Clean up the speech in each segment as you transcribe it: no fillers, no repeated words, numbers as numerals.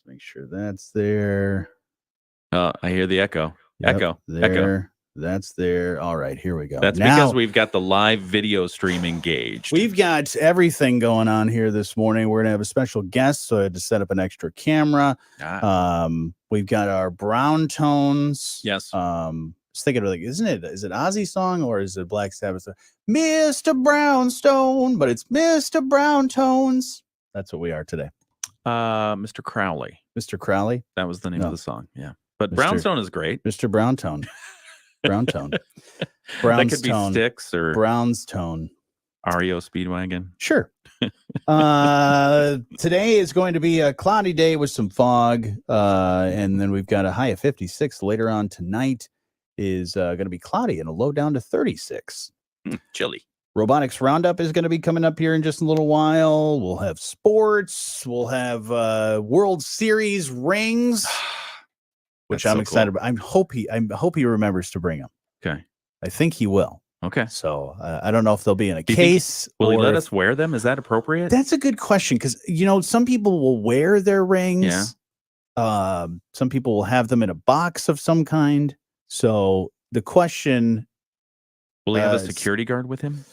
make sure that's there. I hear the echo. Yep, Echo. there. That's there. All right, here we go. That's now, because we've got the live video stream engaged. We've got everything going on here this morning. We're going to have a special guest, so I had to set up an extra camera. We've got our brown tones. Yes. I was thinking, like, is it Ozzy song or is it Black Sabbath song? Mr. Brownstone, but it's Mr. Brown Tones. That's what we are today. Mr. Crowley. Mr. Crowley? That was the name of the song, yeah. But Brownstone is great. Mr. Browntone. Browntone. That could be Styx or Brownstone. REO Speedwagon. Sure. Today is going to be a cloudy day with some fog. And then we've got a high of 56. Later on tonight is going to be cloudy and a low down to 36. Chilly. Robotics Roundup is going to be coming up here in just a little while. We'll have sports. We'll have World Series rings, which I'm excited about. I hope he remembers to bring them. Okay. I think he will. Okay. So I don't know if they'll be in a case. Will he let us wear them? Is that appropriate? That's a good question because, some people will wear their rings. Yeah. Some people will have them in a box of some kind. So the question... Will he have a security guard with him?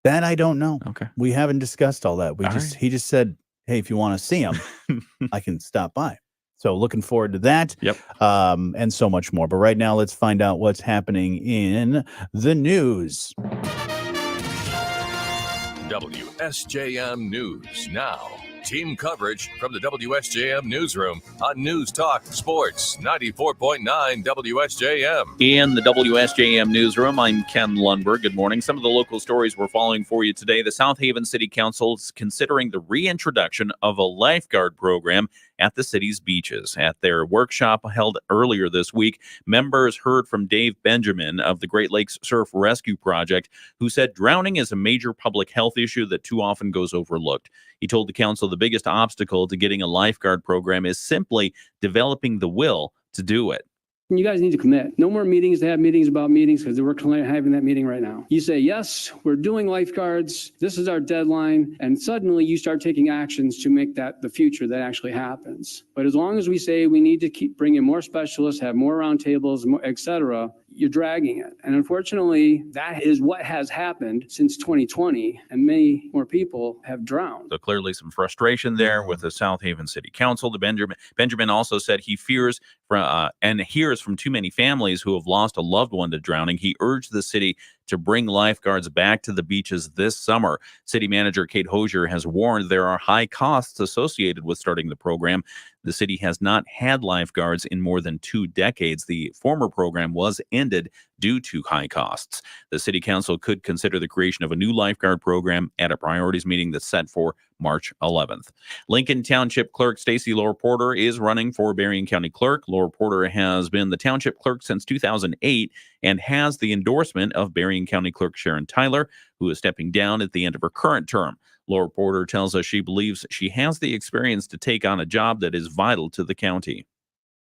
That I don't know. Okay. We haven't discussed all that. He just said, hey, if you want to see him, I can stop by. So looking forward to that. Yep. And so much more. But right now, let's find out what's happening in the news. WSJM News Now. Team coverage from the WSJM Newsroom on News Talk Sports 94.9 WSJM. In the WSJM Newsroom, I'm Ken Lundberg. Good morning. Some of the local stories we're following for you today. The South Haven City Council is considering the reintroduction of a lifeguard program at the city's beaches. At their workshop held earlier this week, members heard from Dave Benjamin of the Great Lakes Surf Rescue Project, who said drowning is a major public health issue that too often goes overlooked. He told the council the biggest obstacle to getting a lifeguard program is simply developing the will to do it. You guys need to commit. No more meetings to have meetings about meetings because we're having that meeting right now. You say, yes, we're doing lifeguards. This is our deadline. And suddenly you start taking actions to make that the future that actually happens. But as long as we say we need to keep bringing more specialists, have more roundtables, et cetera, you're dragging it. And unfortunately, that is what has happened since 2020. And many more people have drowned. So clearly some frustration there with the South Haven City Council. Benjamin also said he fears and hears from too many families who have lost a loved one to drowning. He urged the city to bring lifeguards back to the beaches this summer. City Manager Kate Hosier has warned there are high costs associated with starting the program. The city has not had lifeguards in more than 2 decades. The former program was ended due to high costs. The City Council could consider the creation of a new lifeguard program at a priorities meeting that's set for March 11th. Lincoln Township Clerk Stacy Laura Porter is running for Berrien County Clerk. Laura Porter has been the Township Clerk since 2008 and has the endorsement of Berrien County Clerk Sharon Tyler, who is stepping down at the end of her current term. Laura Porter tells us she believes she has the experience to take on a job that is vital to the county.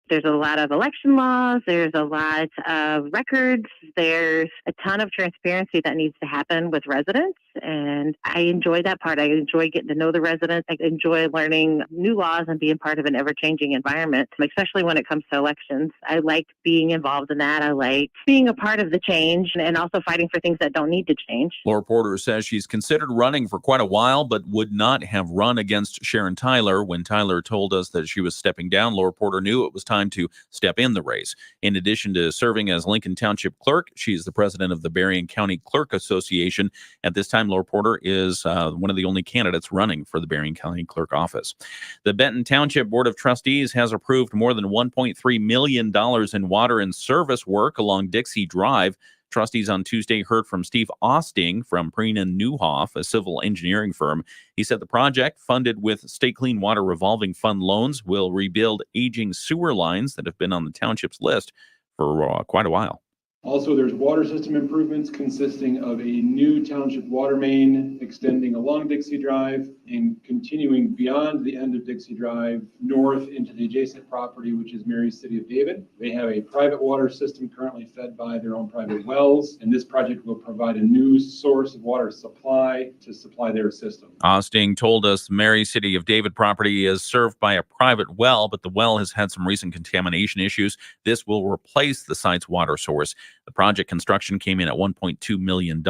There's a lot of election laws. There's a lot of records. There's a ton of transparency that needs to happen with residents. And I enjoy that part. I enjoy getting to know the residents. I enjoy learning new laws and being part of an ever-changing environment, especially when it comes to elections. I like being involved in that. I like being a part of the change and also fighting for things that don't need to change. Laura Porter says she's considered running for quite a while, but would not have run against Sharon Tyler. When Tyler told us that she was stepping down, Laura Porter knew it was time to step in the race. In addition to serving as Lincoln Township Clerk, she is the president of the Berrien County Clerk Association. At this time, Laura Porter is one of the only candidates running for the Berrien County Clerk office. The Benton Township Board of Trustees has approved more than $1.3 million in water and service work along Dixie Drive. Trustees on Tuesday heard from Steve Osting from Preen and Newhoff, a civil engineering firm. He said the project, funded with State Clean Water Revolving Fund loans, will rebuild aging sewer lines that have been on the township's list for quite a while. Also, there's water system improvements consisting of a new township water main extending along Dixie Drive and continuing beyond the end of Dixie Drive north into the adjacent property, which is Mary's City of David. They have a private water system currently fed by their own private wells, and this project will provide a new source of water supply to supply their system. Osting told us Mary City of David property is served by a private well, but the well has had some recent contamination issues. This will replace the site's water source. The project construction came in at $1.2 million,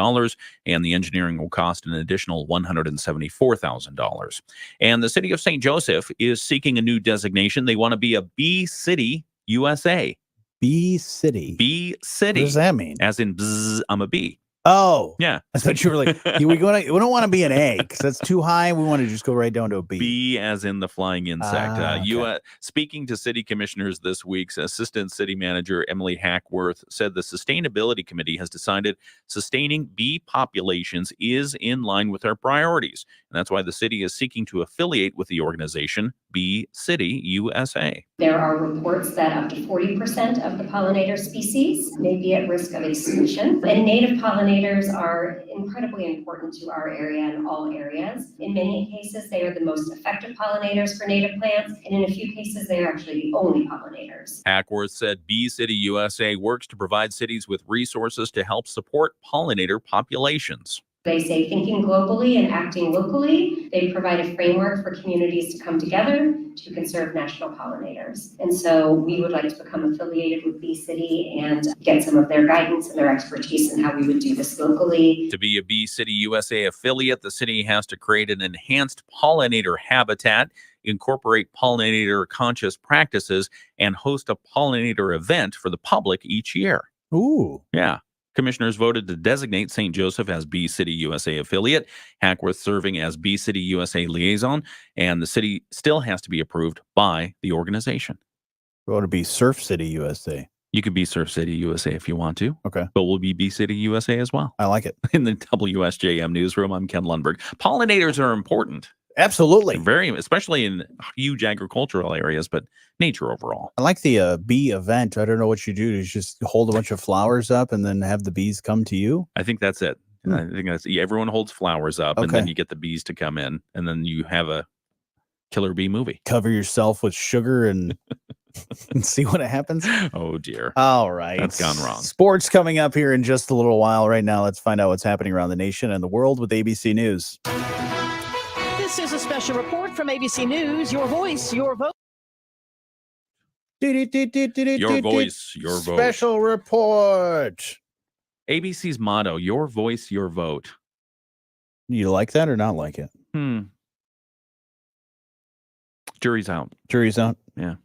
and the engineering will cost an additional $174,000. And the city of St. Joseph is seeking a new designation. They want to be a B City, USA. B City. B City. What does that mean? As in, bzz, I'm a bee. Oh, yeah. I thought you were like, we don't want to be an A because that's too high. We want to just go right down to a B. B as in the flying insect. Okay. Speaking to city commissioners this week, Assistant City Manager Emily Hackworth said the Sustainability Committee has decided sustaining bee populations is in line with our priorities. And that's why the city is seeking to affiliate with the organization Bee City USA. There are reports that up to 40% of the pollinator species may be at risk of extinction. And native pollinators are incredibly important to our area and all areas. In many cases, they are the most effective pollinators for native plants, and in a few cases, they are actually the only pollinators. Hackworth said Bee City USA works to provide cities with resources to help support pollinator populations. They say thinking globally and acting locally. They provide a framework for communities to come together to conserve national pollinators. And so we would like to become affiliated with Bee City and get some of their guidance and their expertise in how we would do this locally. To be a Bee City USA affiliate, the city has to create an enhanced pollinator habitat, incorporate pollinator conscious practices, and host a pollinator event for the public each year. Ooh. Yeah. Commissioners voted to designate St. Joseph as Bee City USA affiliate, Hackworth serving as Bee City USA liaison, and the city still has to be approved by the organization. We want to be Surf City USA. You could be Surf City USA if you want to. Okay. But we'll be Bee City USA as well. I like it. In the WSJM newsroom, I'm Ken Lundberg. Pollinators are important. Absolutely. Very, especially in huge agricultural areas, but nature overall. I like the bee event. I don't know what you do. You just hold a bunch of flowers up and then have the bees come to you. I think that's it. I think that's everyone holds flowers up, and then you get the bees to come in, and then you have a killer bee movie. Cover yourself with sugar and see what happens. Oh dear. All right. That's gone wrong. Sports coming up here in just a little while. Right now, let's find out what's happening around the nation and the world with ABC News. This is a special report from ABC News. Your voice, your vote. Your voice, your vote. Special report. ABC's motto, your voice, your vote. You like that or not like it? Jury's out. Jury's out? Yeah.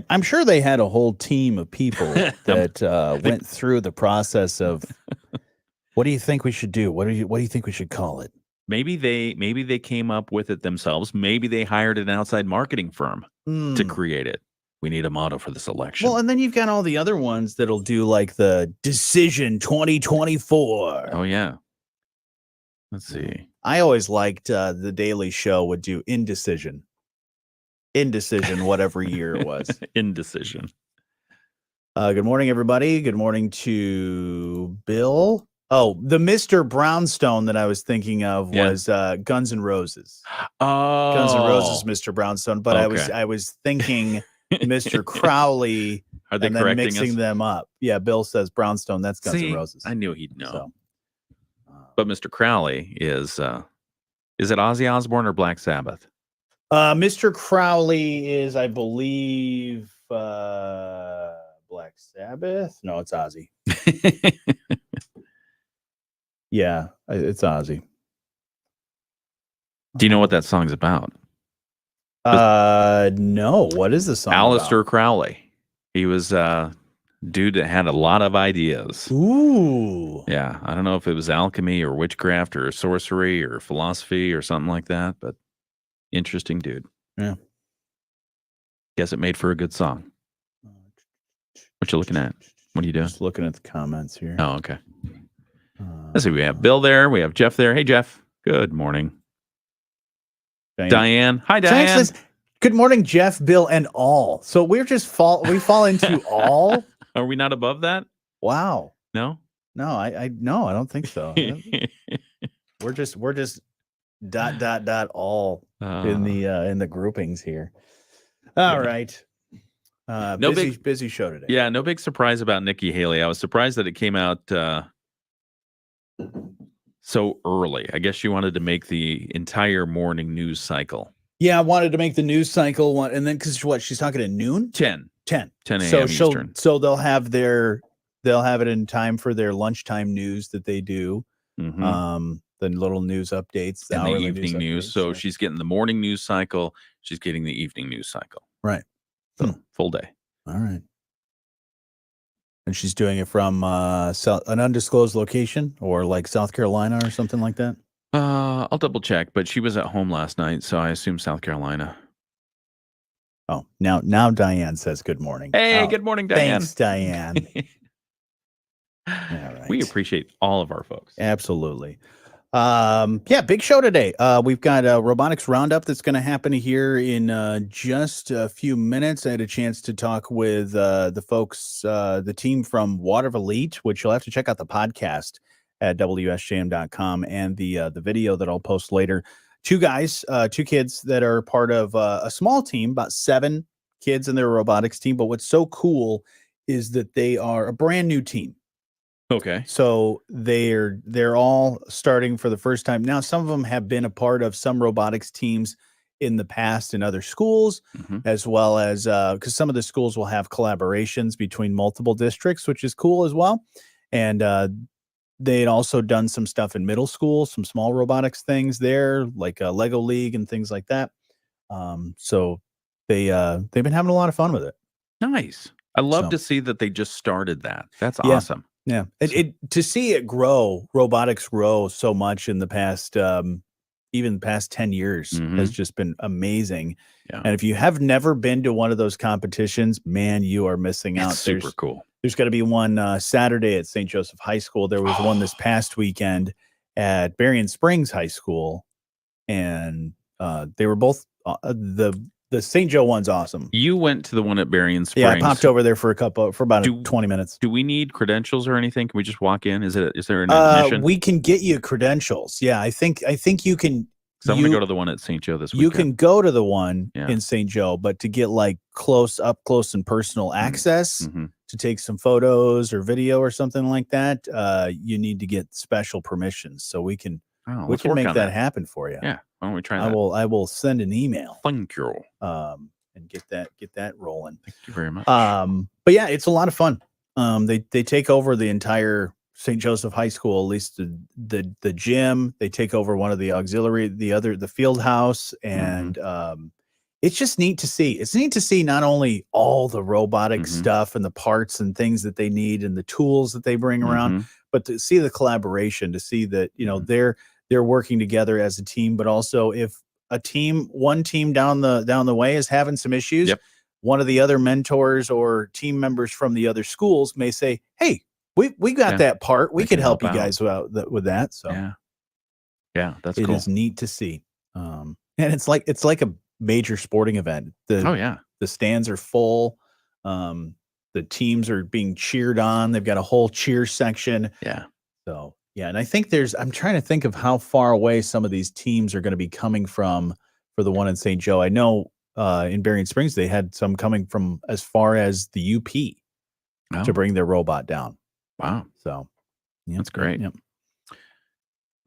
I'm sure they had a whole team of people that went through the process of what do you think we should do? What do you think we should call it? Maybe they came up with it themselves. Maybe they hired an outside marketing firm to create it. We need a motto for this election. Well, and then you've got all the other ones that'll do like the Decision 2024. Oh, yeah. Let's see. I always liked the Daily Show would do Indecision. Indecision, whatever year it was. Indecision. Good morning, everybody. Good morning to Bill. Oh, the Mr. Brownstone that I was thinking of was Guns N' Roses. Oh, Guns N' Roses, Mr. Brownstone. But I was thinking Mr. Crowley. Are they and then correcting mixing us? them up? Yeah, Bill says Brownstone. That's Guns N' Roses. I knew he'd know. So, but Mr. Crowley is it Ozzy Osbourne or Black Sabbath? Mr. Crowley is, I believe, Black Sabbath. No, it's Ozzy. Yeah, it's Ozzy. Do you know what that song's about? No. What is the song Aleister Crowley. He was a dude that had a lot of ideas. Ooh. Yeah, I don't know if it was alchemy or witchcraft or sorcery or philosophy or something like that, but interesting dude. Yeah. Guess it made for a good song. What you looking at? What are you doing? Just looking at the comments here. Oh, okay. Let's see. We have Bill there. We have Jeff there. Hey, Jeff. Good morning. Diane. Hi, Diane. Good morning, Jeff, Bill, and all. So we're just we fall into all. Are we not above that? Wow. No? No, I don't think so. we're just all in the groupings here. All right. Busy show today. Yeah, no big surprise about Nikki Haley. I was surprised that it came out so early. I guess she wanted to make the entire morning news cycle. Yeah, I wanted to make the news cycle one, and then because she's talking at noon? 10 a.m. Eastern. So they'll have it in time for their lunchtime news that they do. Mm-hmm. The little news updates, and the evening news. So she's getting the morning news cycle. She's getting the evening news cycle. Right. So full day. All right. And she's doing it from an undisclosed location, or like South Carolina or something like that. I'll double check, but she was at home last night, so I assume South Carolina. Oh, now Diane says good morning. Hey, good morning, Diane. Thanks, Diane. All right. We appreciate all of our folks. Absolutely. Big show today. We've got a robotics roundup that's going to happen here in just a few minutes. I had a chance to talk with the folks, the team from Water of Elite, which you'll have to check out the podcast at WSJM.com and the video that I'll post later. Two kids that are part of a small team, about 7 kids in their robotics team. But what's so cool is that they are a brand new team. Okay. So they're all starting for the first time. Now, some of them have been a part of some robotics teams in the past in other schools, as well as because some of the schools will have collaborations between multiple districts, which is cool as well. And they had also done some stuff in middle school, some small robotics things there, like a Lego League and things like that. So they've been having a lot of fun with it. Nice. I love to see that they just started that. That's awesome. Yeah. To see it grow, robotics grow so much in the past, even the past 10 years has just been amazing. Yeah. And if you have never been to one of those competitions, man, you are missing out. Super cool. There's got to be one Saturday at St. Joseph High School. There was one this past weekend at Berrien Springs High School. And they were both the St. Joe one's awesome. You went to the one at Berrien Springs. Yeah, I popped over there for about 20 minutes. Do we need credentials or anything? Can we just walk in? Is there an admission? We can get you credentials. Yeah, I think you can. So I'm going to go to the one at St. Joe this weekend. You can go to the one in St. Joe, but to get like close and personal access to take some photos or video or something like that, you need to get special permissions. So we can make that happen for you. Yeah. Why don't we try that? I will send an email. Thank you. And get that rolling. Thank you very much. But yeah, it's a lot of fun. They take over the entire St. Joseph High School, at least the gym. They take over one of the auxiliary, the field house, and it's just neat to see. It's neat to see not only all the robotic stuff and the parts and things that they need and the tools that they bring around, but to see the collaboration, to see that they're working together as a team. But also, if one team down the way is having some issues, one of the other mentors or team members from the other schools may say, "Hey, we got that part. We could help you guys out with that." So yeah, that's cool. It is neat to see. And it's like a major sporting event. The stands are full. The teams are being cheered on. They've got a whole cheer section. Yeah. So yeah, and I think I'm trying to think of how far away some of these teams are going to be coming from for the one in St. Joe. I know in Berrien Springs, they had some coming from as far as the UP to bring their robot down. Wow. So that's great. Yep.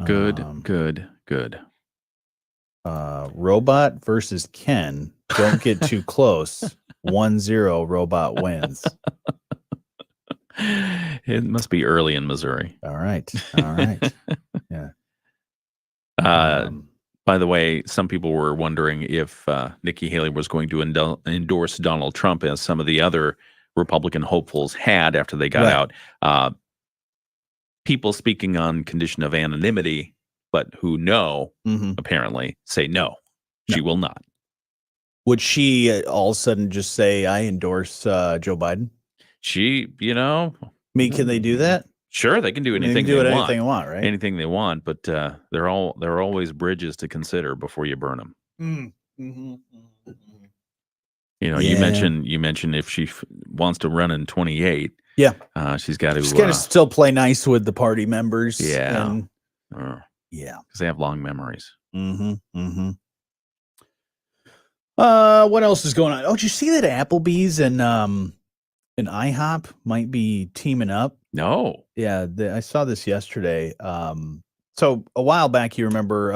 Good. Robot versus Ken. Don't get too close. 1-0 robot wins. It must be early in Missouri. All right. Yeah. By the way, some people were wondering if Nikki Haley was going to endorse Donald Trump, as some of the other Republican hopefuls had after they got out. People speaking on condition of anonymity, but who know, apparently, say no, she will not. Would she all of a sudden just say, "I endorse Joe Biden"? She, I mean, can they do that? Sure, they can do anything they want, right? Anything they want, but there are always bridges to consider before you burn them. You mentioned if she wants to run in 28, Yeah. She's got to. She's got to still play nice with the party members. Yeah. And, yeah. Because they have long memories. Mm-hmm. Mm-hmm. What else is going on? Oh, did you see that Applebee's and IHOP might be teaming up? No. Yeah, I saw this yesterday. So a while back, you remember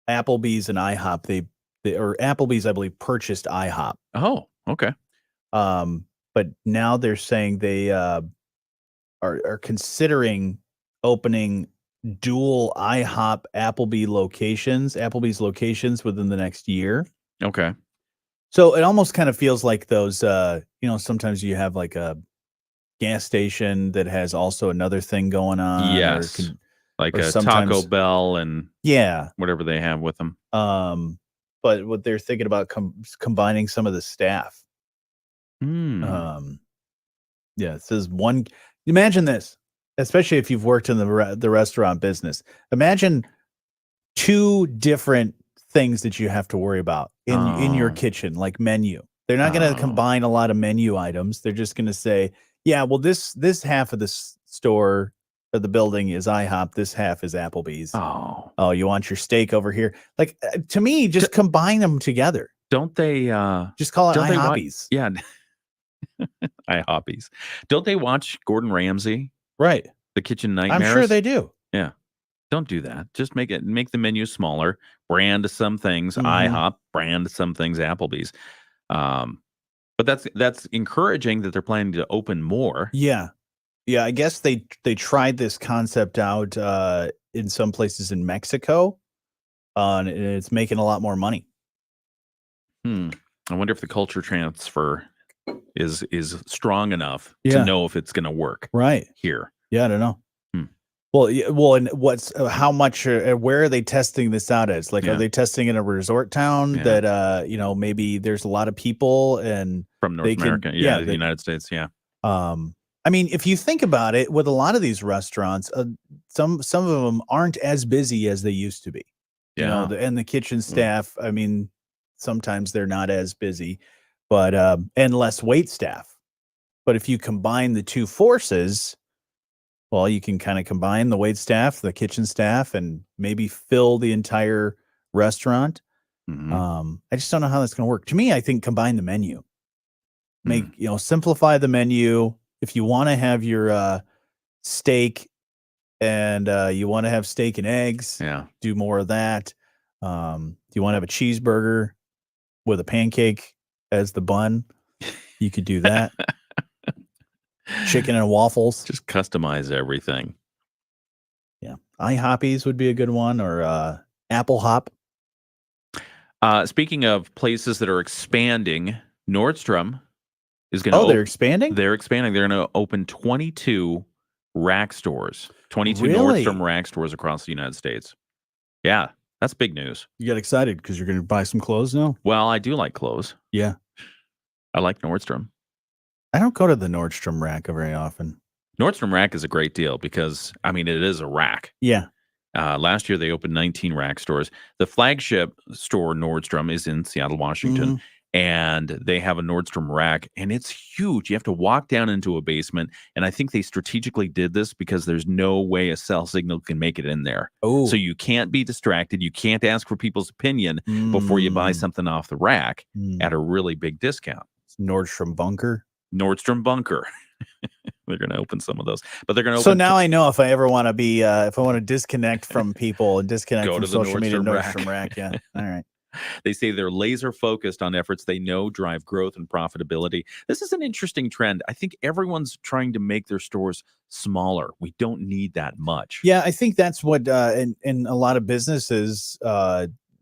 Applebee's and IHOP, or Applebee's, I believe, purchased IHOP. Oh, okay. But now they're saying they are considering opening dual IHOP Applebee's locations within the next year. Okay. So it almost kind of feels like those, sometimes you have like a gas station that has also another thing going on. Yes. Like a Taco Bell and whatever they have with them. But what they're thinking about combining some of the staff. It says one. Imagine this, especially if you've worked in the restaurant business. Imagine two different things that you have to worry about in your kitchen, like menu. They're not going to combine a lot of menu items. They're just going to say, yeah, well, this half of the store of the building is IHOP. This half is Applebee's. Oh, you want your steak over here? Like, to me, just combine them together. Don't they just call it IHOPies? Yeah. IHOPies. Don't they watch Gordon Ramsay? Right. The Kitchen Nightmares? I'm sure they do. Yeah. Don't do that. Just make the menu smaller, brand some things IHOP, brand some things Applebee's. But that's encouraging that they're planning to open more. Yeah. Yeah, I guess they tried this concept out in some places in Mexico, and it's making a lot more money. I wonder if the culture transfer is strong enough to know if it's going to work here. Yeah, I don't know. Well, and how much? Where are they testing this out as? Like, are they testing in a resort town that maybe there's a lot of people and from North America? The United States. Yeah. I mean, if you think about it, with a lot of these restaurants, some of them aren't as busy as they used to be. Yeah. And the kitchen staff. I mean, sometimes they're not as busy, but and less wait staff. But if you combine the two forces, well, you can kind of combine the wait staff, the kitchen staff, and maybe fill the entire restaurant. I just don't know how that's going to work. To me, I think combine the menu. Simplify the menu. If you want to have your steak and you want to have steak and eggs, do more of that. Do you want to have a cheeseburger with a pancake as the bun? You could do that. Chicken and waffles. Just customize everything. Yeah. IHOPies would be a good one, or Apple Hop. Speaking of places that are expanding, Nordstrom is going to... Oh, they're expanding? They're expanding. They're going to open 22 rack stores. 22 Really? Nordstrom rack stores across the United States. Yeah, that's big news. You get excited because you're going to buy some clothes now? Well, I do like clothes. Yeah. I like Nordstrom. I don't go to the Nordstrom rack very often. Nordstrom rack is a great deal because, I mean, it is a rack. Yeah. Last year, they opened 19 rack stores. The flagship store, Nordstrom, is in Seattle, Washington, and they have a Nordstrom rack, and it's huge. You have to walk down into a basement, and I think they strategically did this because there's no way a cell signal can make it in there. Oh. So you can't be distracted. You can't ask for people's opinion before you buy something off the rack at a really big discount. Nordstrom Bunker. Nordstrom Bunker. They're going to open some of those, but they're going to. So now I know if I ever want to be, if I want to disconnect from people and disconnect from social media, Nordstrom rack. Yeah. All right. They say they're laser focused on efforts they know drive growth and profitability. This is an interesting trend. I think everyone's trying to make their stores smaller. We don't need that much. Yeah, I think that's what in a lot of businesses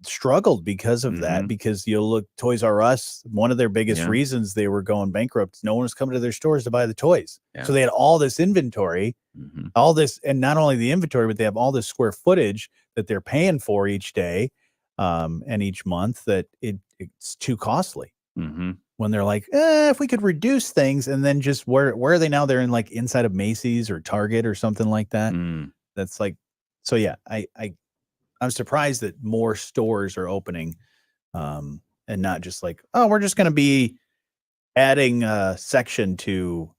struggled because of that, because you look, Toys R Us, one of their biggest reasons they were going bankrupt, no one was coming to their stores to buy the toys. So they had all this inventory, all this, and not only the inventory, but they have all this square footage that they're paying for each day and each month, that it's too costly. When they're like, if we could reduce things, and then just where are they now? They're in like inside of Macy's or Target or something like that. That's like, so yeah, I'm surprised that more stores are opening, and not just like, oh, we're just going to be adding a section to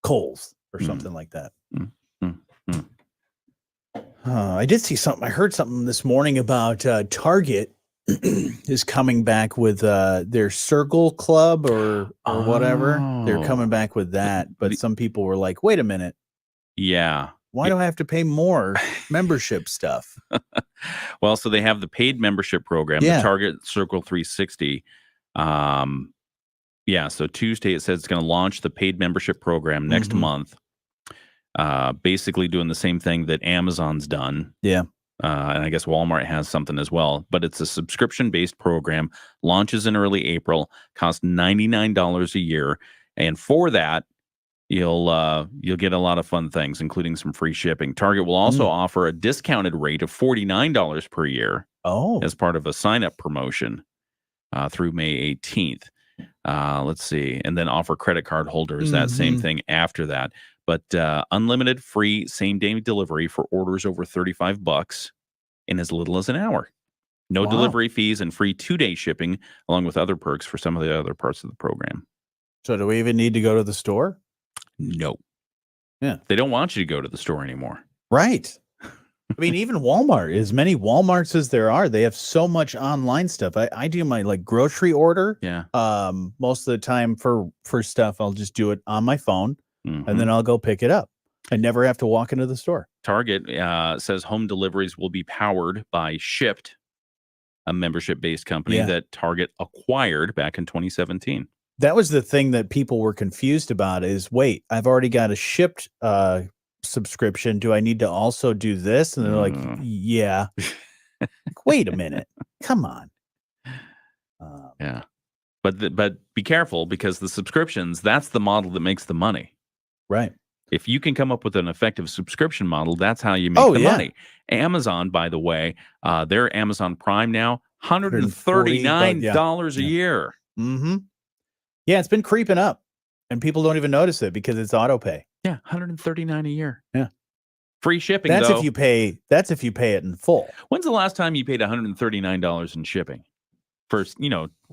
Kohl's or Mm. something like that. Mm. Mm. Mm. I did see something. I heard something this morning about Target is coming back with their Circle Club or whatever. They're coming Oh. back with that. But some people were like, wait a minute. Yeah. Why do I have to pay more membership stuff? Well, so they have the paid membership program, Yeah. the Target Circle 360. Yeah, so Tuesday it says it's going to launch the paid membership program next Mhm. month. Basically doing the same thing that Amazon's done. Yeah. And I guess Walmart has something as well. But it's a subscription-based program, launches in early April, costs $99 a year. And for that, you'll get a lot of fun things, including some free shipping. Target will also offer a discounted rate of $49 per year as part of a sign-up promotion through May 18th. Let's see. And then offer credit card holders that same thing after that. But unlimited free same-day delivery for orders over $35 in as little as an hour. No delivery fees and free 2-day shipping, along with other perks for some of the other parts of the program. So do we even need to go to the store? No. Yeah. They don't want you to go to the store anymore. Right. I mean, even Walmart, as many Walmarts as there are, they have so much online stuff. I do my like grocery order. Yeah. Most of the time for stuff, I'll just do it on my phone and then I'll go pick it up. I never have to walk into the store. Target says home deliveries will be powered by Shipt, a membership-based company that Target acquired back in 2017. That was the thing that people were confused about is, wait, I've already got a Shipt subscription. Do I need to also do this? And they're like, yeah. Like, wait a minute. Come on. Yeah. But be careful, because the subscriptions, that's the model that makes the money. Right. If you can come up with an effective subscription model, that's how you make the money. Amazon, by the way, their Amazon Prime now, $139 a year. Mm-hmm. Yeah, it's been creeping up, and people don't even notice it because it's auto pay. Yeah, $139 a year. Yeah. Free shipping, That's though. if you pay it in full. When's the last time you paid $139 in shipping for,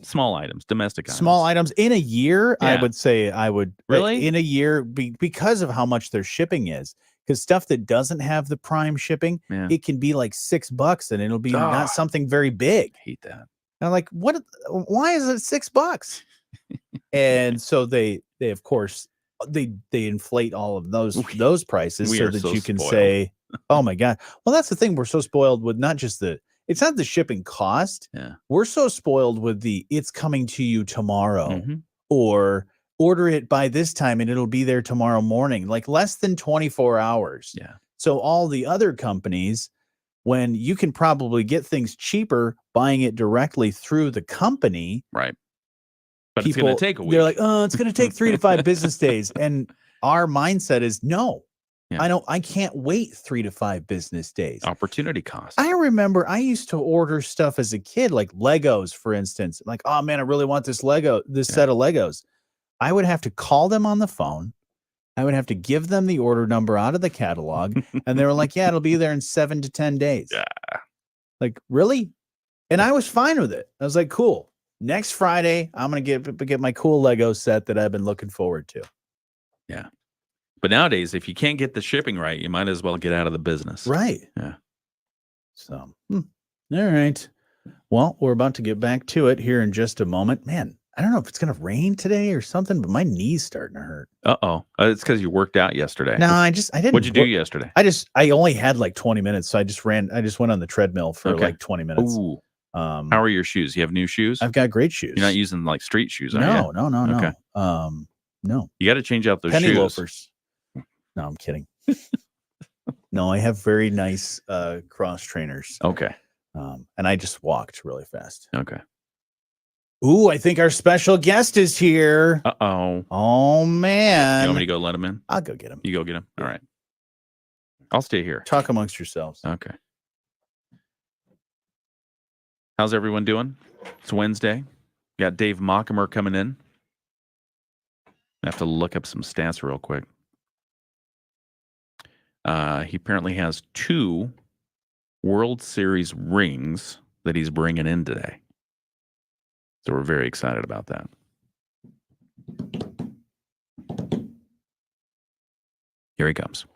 small items, domestic items? Small items in a year, Yeah. I would say I would. Really? In a year, because of how much their shipping is. Because stuff that doesn't have the Prime shipping, it can be like $6 and it'll be not something very big. I hate that. And I'm like, what? Why is it $6? And so they of course they inflate all of those prices so that you can say, oh my God. Well, that's the thing. We're so spoiled with not just it's not the shipping cost. Yeah. We're so spoiled with it's coming to you tomorrow or order it by this time and it'll be there tomorrow morning, like less than 24 hours. Yeah. So all the other companies, when you can probably get things cheaper buying it directly through the company. Right. But it's going to take a week. They're like, oh, it's going to take 3 to 5 business days. And our mindset is no. Yeah. I can't wait 3 to 5 business days. Opportunity cost. I remember I used to order stuff as a kid, like Legos, for instance. Like, oh man, I really want this set of Legos. I would have to call them on the phone. I would have to give them the order number out of the catalog. And they were like, yeah, it'll be there in 7 to 10 days. Yeah. Like, really? And I was fine with it. I was like, cool. Next Friday, I'm going to get my cool Lego set that I've been looking forward to. Yeah. But nowadays, if you can't get the shipping right, you might as well get out of the business. Right. Yeah. So, all right. Well, we're about to get back to it here in just a moment. Man, I don't know if it's going to rain today or something, but my knee's starting to hurt. Uh-oh. It's because you worked out yesterday. No, I didn't. What'd you do yesterday? I only had like 20 minutes. So I just went on the treadmill for like 20 minutes. Ooh. How are your shoes? You have new shoes? I've got great shoes. You're not using like street shoes, are No. you? Okay. No. You got to change out those Penny shoes. loafers. No, I'm kidding. No, I have very nice cross trainers. Okay. And I just walked really fast. Okay. Ooh, I think our special guest is here. Uh-oh. Oh, man. You want me to go let him in? I'll go get him. You go get him? All right. I'll stay here. Talk amongst yourselves. Okay. How's everyone doing? It's Wednesday. Got Dave Mockimer coming in. I have to look up some stats real quick. He apparently has 2 World Series rings that he's bringing in today. So we're very excited about that. Here he comes.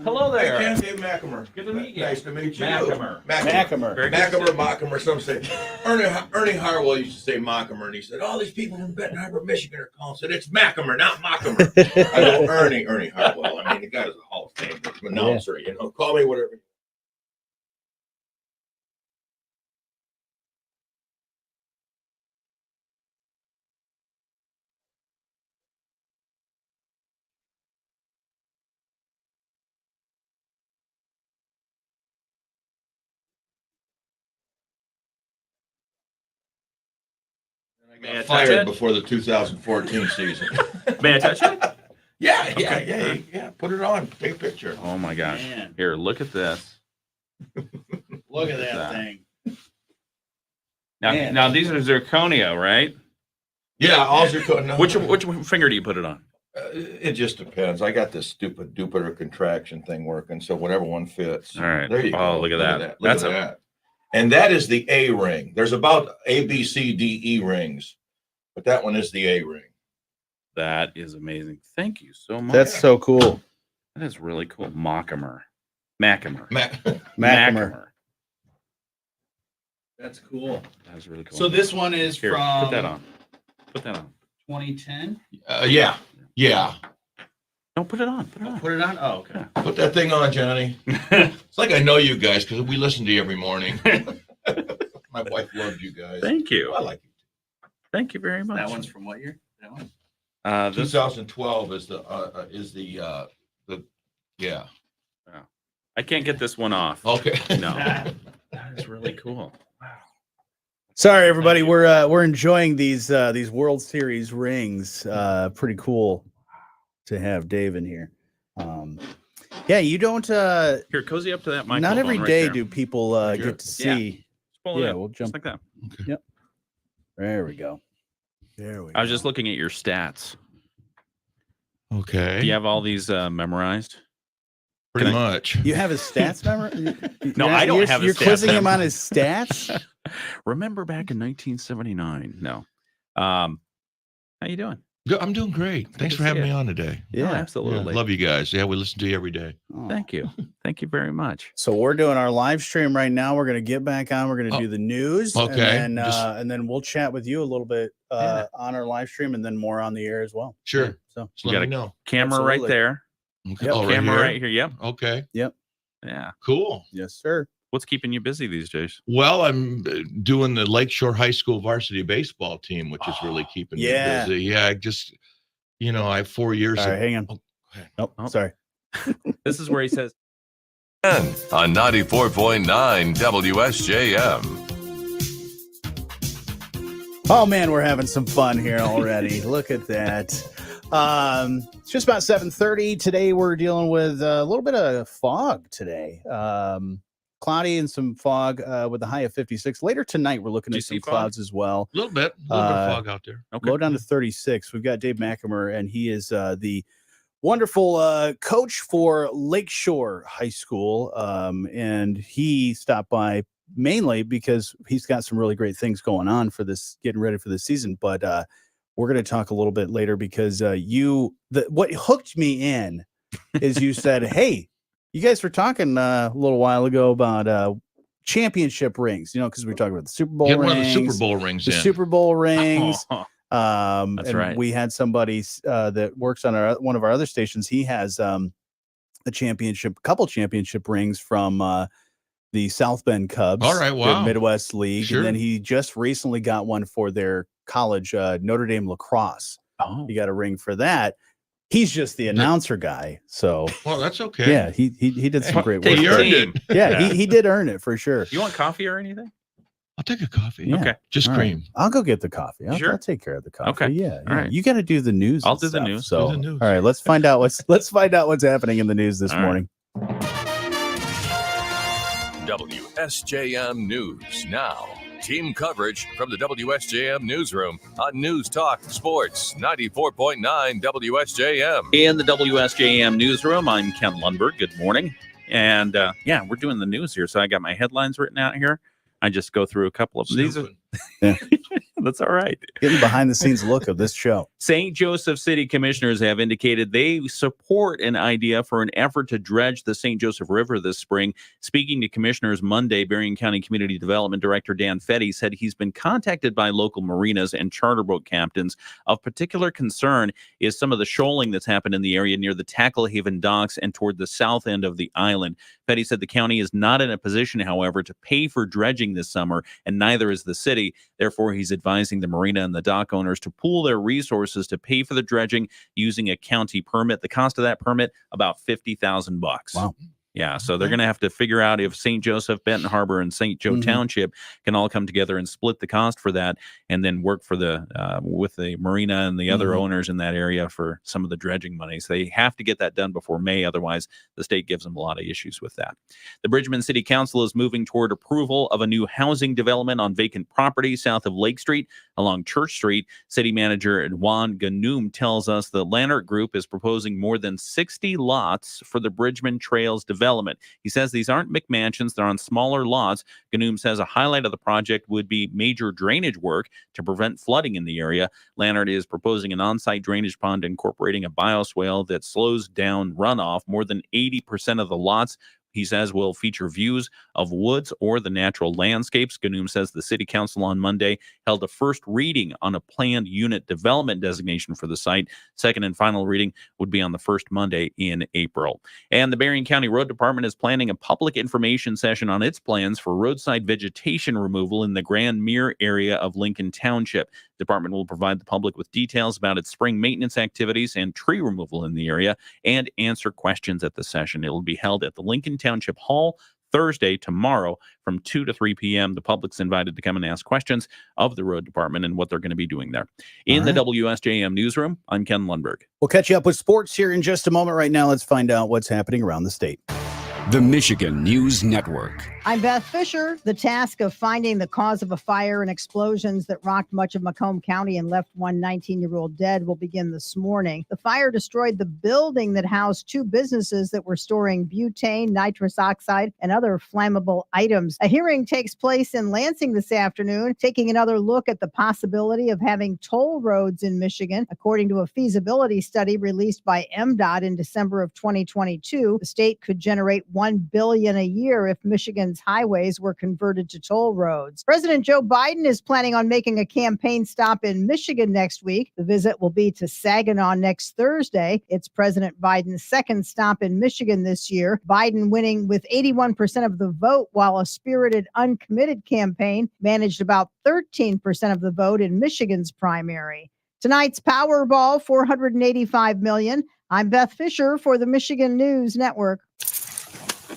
Hello there. Ken, Dave McAmer. Good to meet you. Nice to meet you. McAmer. Mackamer. Very good to see you. Mackamer. Some say. Ernie Harwell used to say Mackamer, and he said, all these people from Benton Harbor, Michigan are calling. I said, it's Mackamer, not Mackamer. I go, Ernie Harwell. I mean, the guy is a Hall of Fame announcer, you know. Call me whatever. May I touch Fired it? before the 2014 season. May I touch it? Yeah. Put it on. Take a picture. Oh my gosh. Man. Here, look at this. Look at that. that thing. Now, Man. now these are zirconia, right? Yeah, all your cutting. Which finger do you put it on? It just depends. I got this stupid Jupiter contraction thing working, so whatever one fits. All right. There you go. Oh, look at that. Look at that. And that is the A ring. There's about A, B, C, D, E rings, but that one is the A ring. That is amazing. Thank you so much. That's so cool. That is really cool. Mackamer. Mackamer. That's cool. That was really cool. So this one is Here, from put that on. Put that on. 2010. Yeah. No, put it on. Put it on. Put it on. Oh, okay. Put that thing on, Johnny. It's like I know you guys because we listen to you every morning. My wife loved you guys. Thank you. I like you. Thank you very much. That one's from what year? That one. 2012 is the yeah. I can't get this one off. Okay. No. That is really cool. Wow. Sorry, everybody. We're enjoying these World Series rings. Pretty cool to have Dave in here. Yeah, you don't. Here, cozy up to that microphone. Not every right day there. do people get to see. Just pull it Yeah, in, we'll jump just like that. Okay. Yep. There we go. There we go. I was just looking at your stats. Okay. Do you have all these memorized? Pretty much. You have his stats memory? No, I don't have his You're stats quizzing him memory. on his stats? Remember back in 1979? No. How you doing? Good. I'm doing great. Thanks to for having see me you. on today. Yeah, Yeah. absolutely. Love you guys. Yeah, we listen to you every day. Oh. Thank you. Thank you very much. So we're doing our live stream right now. We're going to get back on. We're going to do the news. okay. And then we'll chat with you a little bit Yeah. on our live stream and then more on the air as well. Sure. So Just let me know. Camera right Absolutely. there. Okay. Yep. Oh, Camera here? right here. Yep. Okay. Yeah. Cool. yes, sir. What's keeping you busy these days? Well, I'm doing the Lakeshore High School varsity baseball team, which is really keeping yeah. me busy. Yeah, I just, I have 4 years. All right, hang on. Oh, go ahead. Nope. Oh. Sorry. This is where he says, On 94.9 WSJM. Oh man, we're having some fun here already. Look at that. It's just about 7:30 today. We're dealing with a little bit of fog today. Cloudy and some fog with a high of 56. Later tonight, we're looking Do at you some see fog? clouds as well. A little bit of fog out there. okay. Low down to 36. We've got Dave McAmer, and he is the wonderful coach for Lakeshore High School. And he stopped by mainly because he's got some really great things going on for this, getting ready for this season. But we're going to talk a little bit later because what hooked me in is you said, hey, you guys were talking a little while ago about championship rings, because we were talking about the Super Bowl Get rings. one of the Super Bowl rings The in. Super Bowl rings. That's and right. we had somebody that works on one of our other stations. He has a couple championship rings from the South Bend Cubs. All right, the wow. Midwest League. Sure. And then he just recently got one for their college, Notre Dame lacrosse. Oh, He got a ring for that. He's just the announcer guy. So Well, that's okay. yeah, he did some great work. Take He there. earned team. it. Yeah, he did earn it for sure. You want coffee or anything? I'll take a coffee. Yeah. Okay. Just All right. cream. I'll go get the coffee. I'll Sure. take care of the coffee. Okay. Yeah. All right. You got to do the news. I'll and do the stuff. news. So, Do the news. all right, let's find out what's happening in the news this All right. morning. WSJM News Now. Team coverage from the WSJM Newsroom on News Talk Sports 94.9 WSJM. In the WSJM newsroom, I'm Ken Lundberg. Good morning. And we're doing the news here. So I got my headlines written out here. I just go through a couple of these. Snooping. That's all right. Getting behind the scenes look of this show. St. Joseph City commissioners have indicated they support an idea for an effort to dredge the St. Joseph River this spring. Speaking to commissioners Monday, Berrien County Community Development Director Dan Fetty said he's been contacted by local marinas and charter boat captains. Of particular concern is some of the shoaling that's happened in the area near the Tackle Haven docks and toward the south end of the island. Fetty said the county is not in a position, however, to pay for dredging this summer, and neither is the city. Therefore, he's advising the marina and the dock owners to pool their resources to pay for the dredging using a county permit. The cost of that permit, about $50,000. Wow. Yeah, so they're going to have to figure out if St. Joseph, Benton Harbor, and St. Joe Township can all come together and split the cost for that, and then work for the with the marina and the other owners in that area for some of the dredging money. So they have to get that done before May, otherwise the state gives them a lot of issues with that. The Bridgman City Council is moving toward approval of a new housing development on vacant property south of Lake Street along Church Street. City Manager Juan Ganoum tells us the Lannert Group is proposing more than 60 lots for the Bridgman Trails development. He says these aren't McMansions, they're on smaller lots. Ganoum says a highlight of the project would be major drainage work to prevent flooding in the area. Lannert is proposing an on-site drainage pond incorporating a bioswale that slows down runoff. More than 80% of the lots, he says, will feature views of woods or the natural landscapes. Ganoum says the city council on Monday held a first reading on a planned unit development designation for the site. Second and final reading would be on the first Monday in April. And the Berrien County Road Department is planning a public information session on its plans for roadside vegetation removal in the Grand Mere area of Lincoln Township. The department will provide the public with details about its spring maintenance activities and tree removal in the area and answer questions at the session. It will be held at the Lincoln Township Hall Thursday, tomorrow, from 2 to 3 p.m. The public's invited to come and ask questions of the road department and what they're going to be doing there. In the WSJM newsroom, I'm Ken Lundberg. We'll catch you up with sports here in just a moment. Right now, let's find out what's happening around the state. The Michigan News Network. I'm Beth Fisher. The task of finding the cause of a fire and explosions that rocked much of Macomb County and left one 19-year-old dead will begin this morning. The fire destroyed the building that housed two businesses that were storing butane, nitrous oxide, and other flammable items. A hearing takes place in Lansing this afternoon, taking another look at the possibility of having toll roads in Michigan. According to a feasibility study released by MDOT in December of 2022, the state could generate $1 billion a year if Michigan's highways were converted to toll roads. President Joe Biden is planning on making a campaign stop in Michigan next week. The visit will be to Saginaw next Thursday. It's President Biden's second stop in Michigan this year. Biden winning with 81% of the vote, while a spirited, uncommitted campaign managed about 13% of the vote in Michigan's primary. Tonight's Powerball, $485 million. I'm Beth Fisher for the Michigan News Network.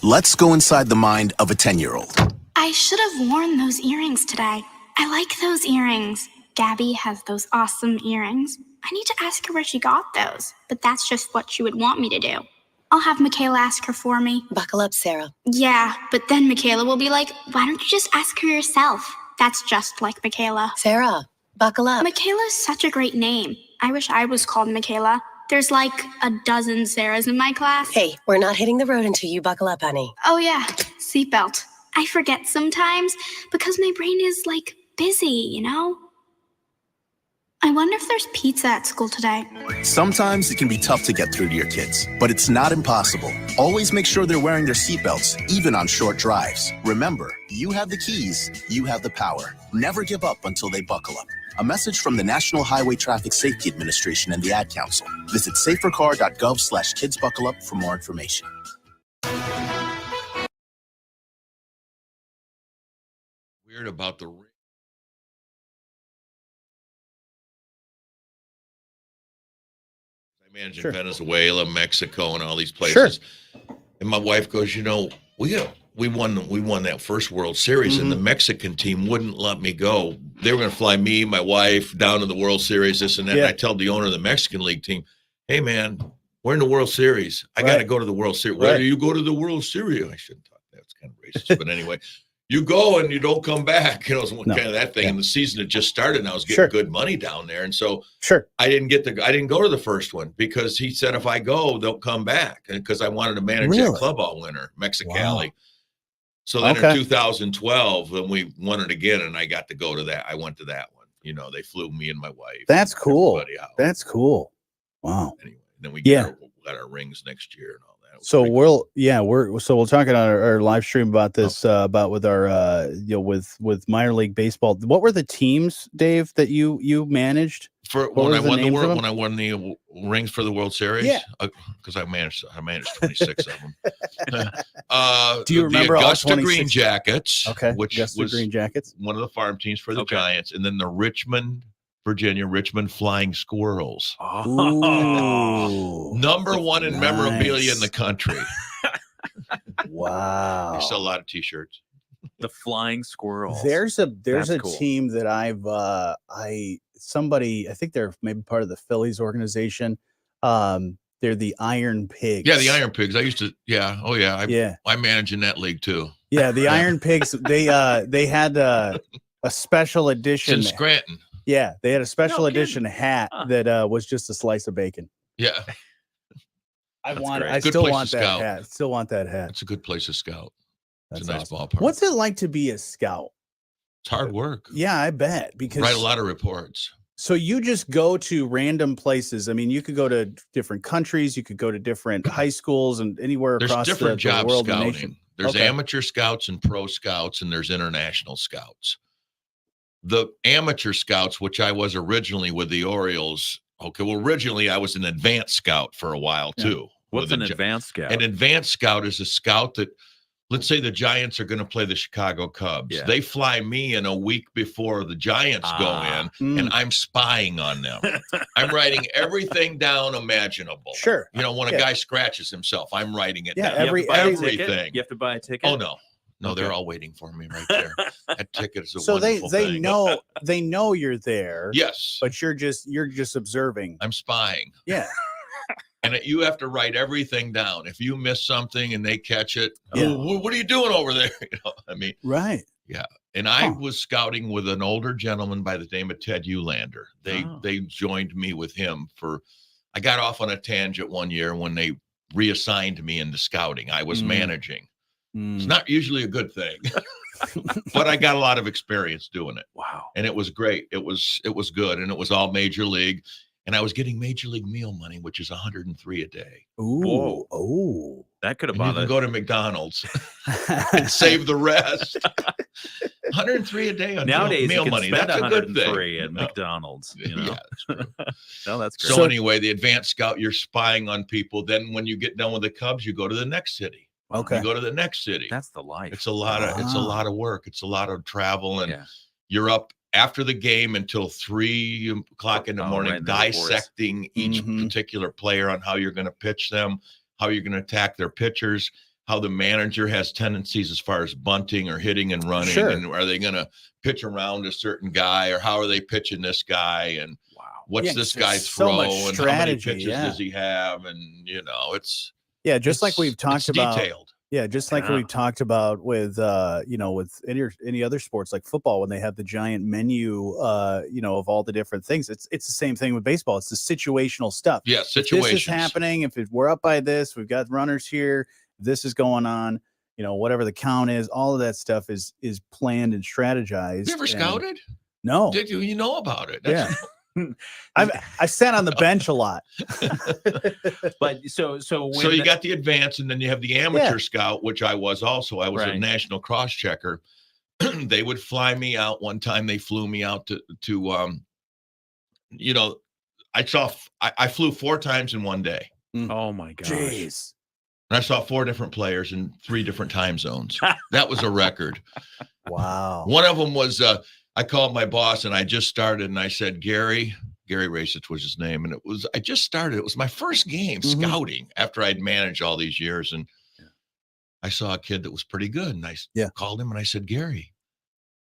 Let's go inside the mind of a 10-year-old. I should have worn those earrings today. I like those earrings. Gabby has those awesome earrings. I need to ask her where she got those, but that's just what she would want me to do. I'll have Michaela ask her for me. Buckle up, Sarah. Yeah, but then Michaela will be like, why don't you just ask her yourself? That's just like Michaela. Sarah, buckle up. Michaela's such a great name. I wish I was called Michaela. There's like a dozen Sarahs in my class. Hey, we're not hitting the road until you buckle up, honey. Oh yeah, seatbelt. I forget sometimes because my brain is like busy, you know? I wonder if there's pizza at school today. Sometimes it can be tough to get through to your kids, but it's not impossible. Always make sure they're wearing their seatbelts, even on short drives. Remember, you have the keys, you have the power. Never give up until they buckle up. A message from the National Highway Traffic Safety Administration and the Ad Council. Visit safercar.gov/kidsbuckleup for more information. Weird about the ring. I manage in Venezuela, Mexico, and all these places. And my wife goes, you know, we won that first World Series, and the Mexican team wouldn't let me go. They were going to fly me, my wife, down to the World Series, this and that. And I tell the owner of the Mexican League team, hey, man, we're in the World Series. I got to go to the World Series. Whether you go to the World Series, I shouldn't talk. That's kind of racist. But anyway, you go and you don't come back. You know, it's kind of that thing. And the season had just started, and I was getting good money down there. And so I didn't go to the first one because he said, if I go, they'll come back. And because I wanted to manage that club all winter, Mexicali. Wow. So then in 2012, when we won it again, and I got to go to that, I went to that one. they flew me and my wife. That's and cool. everybody out. That's cool. Wow. Anyway, then we Yeah. got our rings next year and all that. It was So pretty we'll talk on our live stream about this about with our with minor league baseball. What were the teams, Dave, that you managed? When I won the rings for the World Series, Yeah, because I managed 26 of them. Do you remember the all Augusta 26? Green Jackets? Okay, which Augusta was Green Jackets, one of the farm teams for the Giants, and then the Richmond Flying Squirrels. Ooh. Number one in memorabilia in the country. Wow. They sell a lot of T-shirts. The Flying Squirrels. There's a cool. team that I think they're maybe part of the Phillies organization. They're the Iron Pigs. Yeah, the Iron Pigs. I used to. Yeah. Oh yeah. I manage in that league too. Yeah, the Iron Pigs. They had a special edition. It's in Scranton. Yeah, they had a special edition hat that was just a slice of bacon. Yeah. I Good still place want to that scout. hat. Still want that hat. It's a good place to scout. It's That's a nice awesome. ballpark. What's it like to be a scout? It's hard work. Yeah, I bet. Because write a lot of reports. So you just go to random places. I mean, you could go to different countries. You could go to different high schools and anywhere There's across different the job world and scouting. nation. There's Okay. amateur scouts and pro scouts, and there's international scouts. The amateur scouts, which I was originally with the Orioles. Okay, well, originally I was an advanced scout for a while too. What's an advanced scout? An advanced scout is a scout that, let's say the Giants are going to play the Chicago Cubs. Yeah. They fly me in a week before the Giants go in, and I'm spying on them. I'm writing everything down imaginable. Sure. When a guy scratches himself, I'm writing it down. everything. You have to buy a ticket. Oh no. No, they're all waiting for me right there. That ticket is a So wonderful they thing. know you're there. Yes. But you're just observing. I'm spying. Yeah. And you have to write everything down. If you miss something and they catch it, Yeah. what are you doing over there? Right. Yeah. And I was scouting with an older gentleman by the name of Ted Eulander. They joined me with him I got off on a tangent one year when they reassigned me into scouting. I was managing. It's not usually a good thing, but I got a lot of experience doing it. Wow. And it was great. It was good. And it was all major league. And I was getting major league meal money, which is $103 a day. Ooh. Whoa. Oh. That could have And you bothered. can go to McDonald's and save the rest. $103 a day on Nowadays meal you can money. spend That's a good thing. $103 at McDonald's. Yeah, that's true. No, that's great. So anyway, the advanced scout, you're spying on people. Then when you get done with the Cubs, you go to the next city. Okay. You go to the next city. That's the life. It's a lot of work. It's a lot of travel, and you're up after the game until 3 o'clock in the morning, right, dissecting each particular player on how you're going to pitch them, how you're going to attack their pitchers, how the manager has tendencies as far as bunting or hitting and running, Sure. and are they going to pitch around a certain guy, or how are they pitching this guy, and what's this guy throw, so much and how many strategy, pitches does he have, and it's just like we've talked about. Detailed. Yeah, just like we talked about with with any other sports like football, when they have the giant menu of all the different things. It's the same thing with baseball. It's the situational stuff. Yeah, If this is situations. happening. If we're up by this, we've got runners here. This is going on. Whatever the count is, all of that stuff is planned and strategized. You ever scouted? No. Did you know about it? I sat on the bench a lot. But so you got the advance, and then you have the amateur scout, which I was also. I was a national cross checker. They would fly me out. One time they flew me out to I flew 4 times in one day. Oh my gosh. Jeez. And I saw 4 different players in 3 different time zones. That was a record. Wow. One of them was I called my boss, and I just started, and I said, Gary Racich was his name. And I just started. It was my first game scouting after I'd managed all these years. And I saw a kid that was pretty good. And I called him and I said, Gary,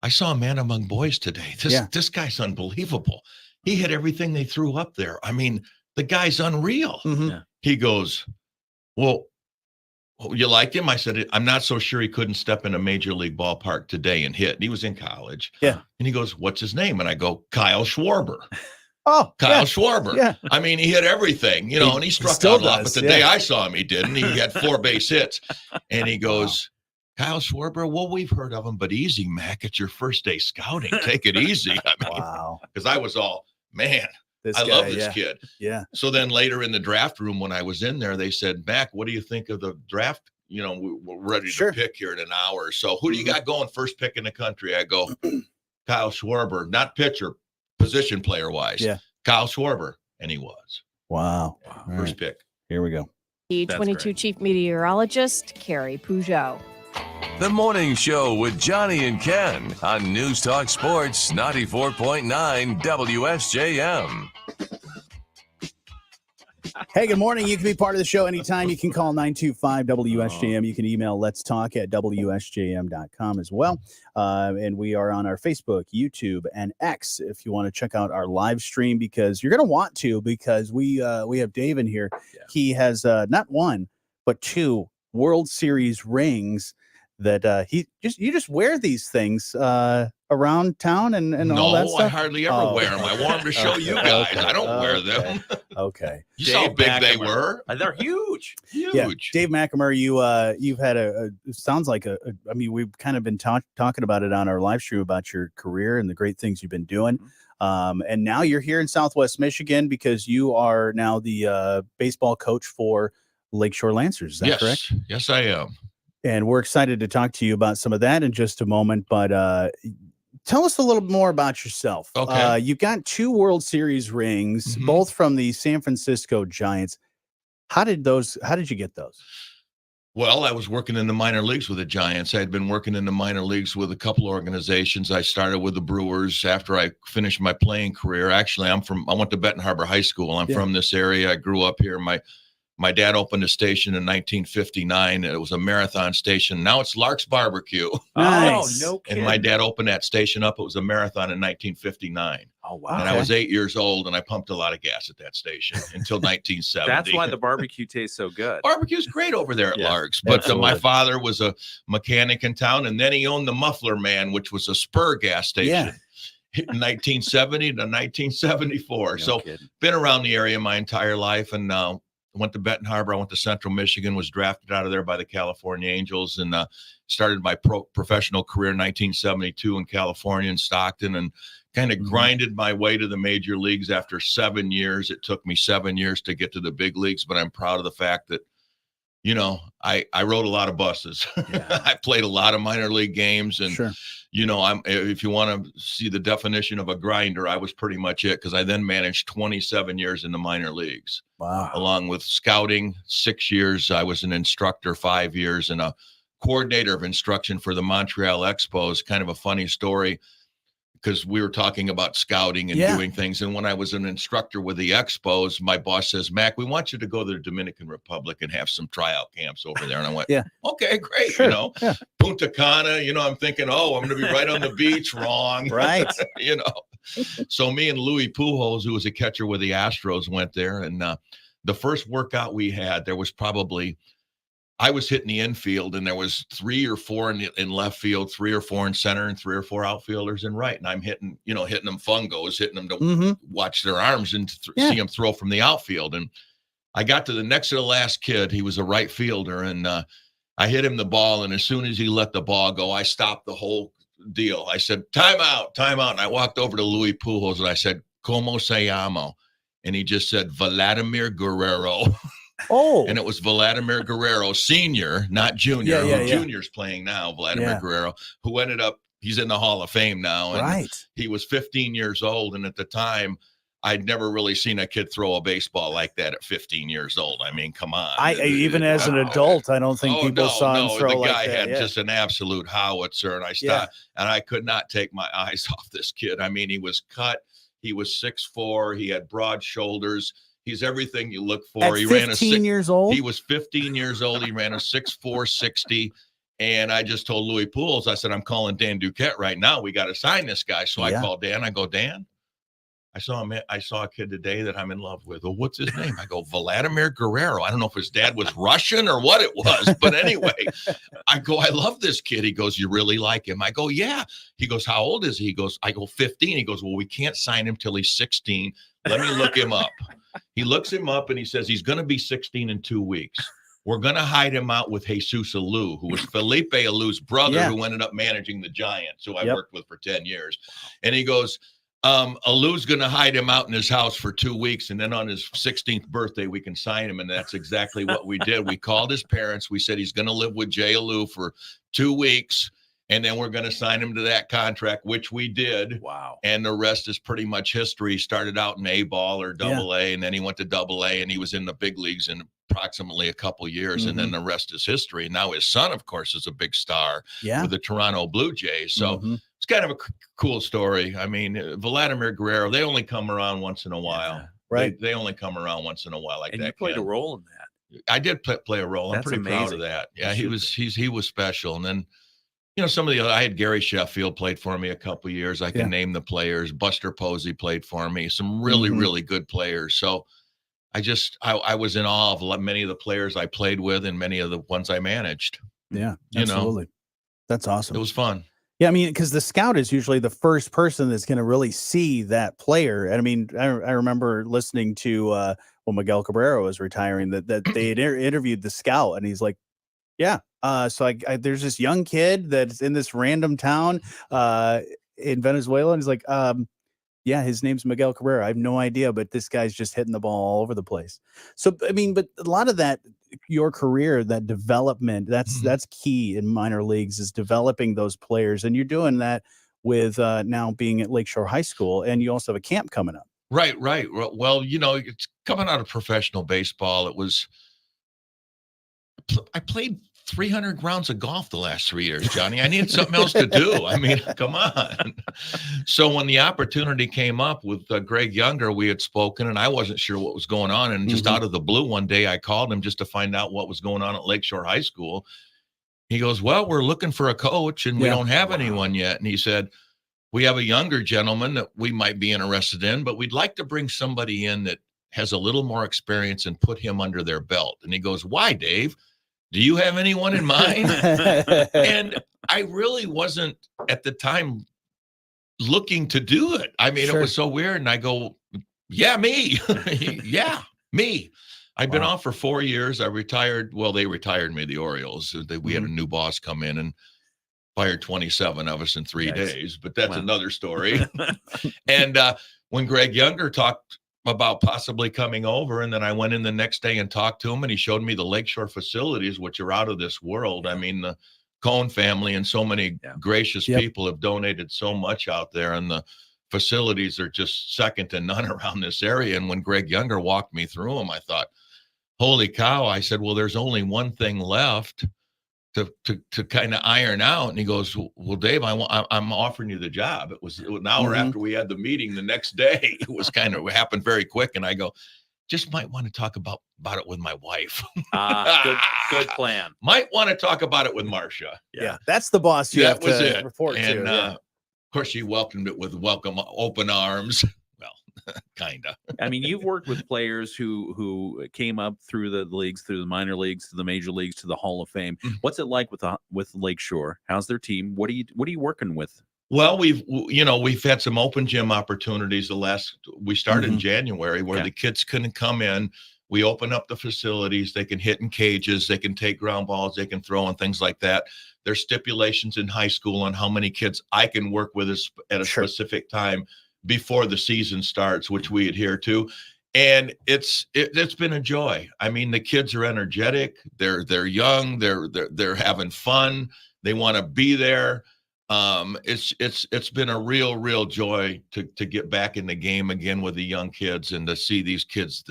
I saw a man among boys today. This guy's unbelievable. He hit everything they threw up there. I mean, the guy's unreal. He goes, well, you liked him? I said, I'm not so sure he couldn't step in a major league ballpark today and hit. And he was in college. Yeah. And he goes, what's his name? And I go, Kyle Schwarber. Oh, Kyle Schwarber. Yeah. I mean, he hit everything, and he struck still out a lot. does, But the day I saw him, he didn't. He had 4 base hits. And he goes, Kyle Schwarber, well, we've heard of him, but easy, Mac. It's your first day scouting. Take it easy. I mean, wow. because because I was all, man, I love this kid. Yeah. So then later in the draft room, when I was in there, they said, Mac, what do you think of the draft? You know, we're ready to pick here in an hour. So who do you got going first pick in the country? I go, Kyle Schwarber, not pitcher, position player wise. Yeah. Kyle Schwarber. And he was. Wow. First pick. Here we go. E22 Chief Meteorologist Carrie Peugeot. The Morning Show with Jonny and Ken on News Talk Sports 94.9 WSJM. Hey, good morning. You can be part of the show anytime. You can call 925-WSJM. You can email let's talk at WSJM.com as well. And we are on our Facebook, YouTube, and X if you want to check out our live stream, because you're going to want to, because we have Dave in here. Yeah. He has not one, but 2 World Series rings that you just wear these things around town and all that stuff? No, I hardly ever wear them. I wore them to show you guys. I don't wear them. Okay. You saw how big they were? They're huge. Huge. Yeah. Dave McNamara, you've had it sounds like I mean, we've kind of been talking about it on our live stream about your career and the great things you've been doing. And now you're here in Southwest Michigan because you are now the baseball coach for Lakeshore Lancers. Is that correct? Yes, I am. And we're excited to talk to you about some of that in just a moment. But tell us a little more about yourself. Okay. You've got 2 World Series rings, both from the San Francisco Giants. How did you get those? Well, I was working in the minor leagues with the Giants. I had been working in the minor leagues with a couple of organizations. I started with the Brewers after I finished my playing career. Actually, I went to Benton Harbor High School. I'm from this area. I grew up here. My dad opened a station in 1959. It was a marathon station. Now it's Lark's Barbecue. Nice. Oh, no kidding. And my dad opened that station up. It was a marathon in 1959. Oh, wow. And I was 8 years old, and I pumped a lot of gas at that station until 1970. That's why the barbecue tastes so good. Barbecue's great over there at Lark's. But my father was a mechanic in town, and then he owned the Muffler Man, which was a Spur gas station. In 1970 to 1974. Been around the area my entire life, and went to Benton Harbor. I went to Central Michigan, was drafted out of there by the California Angels, and started my professional career in 1972 in California in Stockton, and kind of grinded my way to the major leagues after 7 years. It took me 7 years to get to the big leagues, but I'm proud of the fact that, you know, I rode a lot of buses. I played a lot of minor league games, and you know, if you want to see the definition of a grinder, I was pretty much it, because I then managed 27 years in the minor leagues. Wow. Along with scouting, 6 years. I was an instructor 5 years and a coordinator of instruction for the Montreal Expos. Kind of a funny story, because we were talking about scouting and doing things. And when I was an instructor with the Expos, my boss says, Mac, we want you to go to the Dominican Republic and have some tryout camps over there. And I went, okay, great. You know, Punta Cana, you know, I'm thinking, oh, I'm going to be right on the beach. Wrong. Right. You know, so me and Louis Pujols, who was a catcher with the Astros, went there. And the first workout we had, there was probably, I was hitting the infield, and there was 3 or 4 in left field, 3 or 4 in center, and 3 or 4 outfielders in right. And I'm hitting them fungos, hitting them to watch their arms and see them throw from the outfield. And I got to the next to the last kid. He was a right fielder, and I hit him the ball. And as soon as he let the ball go, I stopped the whole deal. I said, time out. And I walked over to Louis Pujols, and I said, ¿Cómo se llama? And he just said, Vladimir Guerrero. Oh, and it was Vladimir Guerrero, senior, not junior. Junior's playing now, Vladimir Guerrero, who ended up, he's in the Hall of Fame now. And he was 15 years old. And at the time, I'd never really seen a kid throw a baseball like that at 15 years old. I mean, come on. Even as an adult, I don't think people saw him throw like that. The guy had just an absolute howitzer. And I stopped, and I could not take my eyes off this kid. I mean, he was cut. He was 6'4". He had broad shoulders. He's everything you look for. He ran 15 years old? He was 15 years old. He ran a 6'4", 60. And I just told Louis Pujols, I said, I'm calling Dan Duquette right now. We got to sign this guy. So I called Dan. I go, Dan, I saw a kid today that I'm in love with. Well, what's his name? I go, Vladimir Guerrero. I don't know if his dad was Russian or what it was. But anyway, I go, I love this kid. He goes, you really like him? I go, yeah. He goes, how old is he? He goes, I go, 15. He goes, well, we can't sign him till he's 16. Let me look him up. He looks him up, and he says he's going to be 16 in 2 weeks. We're going to hide him out with Jesus Alou, who was Felipe Alou's brother, who ended up managing the Giants, who I worked with for 10 years. And he goes, Alou's going to hide him out in his house for 2 weeks, and then on his 16th birthday, we can sign him, and that's exactly what we did. We called his parents. We said he's going to live with Jay Alou for 2 weeks, and then we're going to sign him to that contract, which we did. Wow. And the rest is pretty much history. He started out in A-ball or double A, and then he went to double A, and he was in the big leagues in approximately a couple years, and then the rest is history. Now his son, of course, is a big star with the Toronto Blue Jays. So it's kind of a cool story. I mean, Vladimir Guerrero, they only come around once in a while. Yeah, right. They only come around once in a while like and that. you played Ken. a role in that. I did play a role. I'm That's pretty proud amazing. of that. You Yeah, should he was special. And then, some of the other, I had Gary Sheffield played for me a couple of years. I can name the players. Buster Posey played for me. Some really, really good players. So I was in awe of many of the players I played with and many of the ones I managed. Yeah, absolutely. That's awesome. It was fun. Yeah, I mean, because the scout is usually the first person that's going to really see that player. And I mean, I remember listening to when Miguel Cabrera was retiring that they had interviewed the scout, and he's like, "Yeah, so I there's this young kid that's in this random town in Venezuela," and he's like, yeah, his name's Miguel Cabrera. I have no idea, but this guy's just hitting the ball all over the place." So, I mean, but a lot of that, your career, that development, that's key in minor leagues, is developing those players. And you're doing that with now being at Lakeshore High School, and you also have a camp coming up. Right. Well, it's coming out of professional baseball. I played 300 rounds of golf the last 3 years, Johnny. I needed something else to do. I mean, come on. So when the opportunity came up with Greg Younger, we had spoken, and I wasn't sure what was going on. And just out of the blue one day, I called him just to find out what was going on at Lakeshore High School. He goes, "Well, we're looking for a coach, and we don't have anyone yet." And he said, "We have a younger gentleman that we might be interested in, but we'd like to bring somebody in that has a little more experience and put him under their belt." And he goes, "Why, Dave? Do you have anyone in mind?" And I really wasn't at the time looking to do it. I mean, it was so weird. And I go, "Yeah, me." Yeah, me. I've been off for 4 years. I retired. Well, they retired me, the Orioles. We had a new boss come in and fired 27 of us in 3 days, but that's another story. And when Greg Younger talked about possibly coming over, and then I went in the next day and talked to him, and he showed me the Lakeshore facilities, which are out of this world. I mean, the Cohn family and so many gracious people have donated so much out there, and the facilities are just second to none around this area. And when Greg Younger walked me through them, I thought, holy cow. I said, "Well, there's only one thing left to kind of iron out." And he goes, "Well, Dave, I'm offering you the job." It was an hour after we had the meeting the next day. It was it happened very quick. And I go, "Just might want to talk about it with my wife." Good plan. Might want to talk about it with Marcia. Yeah, that's the boss you have to report to. And of course, she welcomed it with open arms. Well, kind of. I mean, you've worked with players who came up through the leagues, through the minor leagues, to the major leagues, to the Hall of Fame. What's it like with Lakeshore? How's their team? What are you working with? Well, we've had some open gym opportunities. We started in January where the kids couldn't come in. We open up the facilities. They can hit in cages. They can take ground balls. They can throw and things like that. There's stipulations in high school on how many kids I can work with at a specific time before the season starts, which we adhere to. And it's been a joy. I mean, the kids are energetic. They're young. They're having fun. They want to be there. It's been a real joy to get back in the game again with the young kids, and to see these kids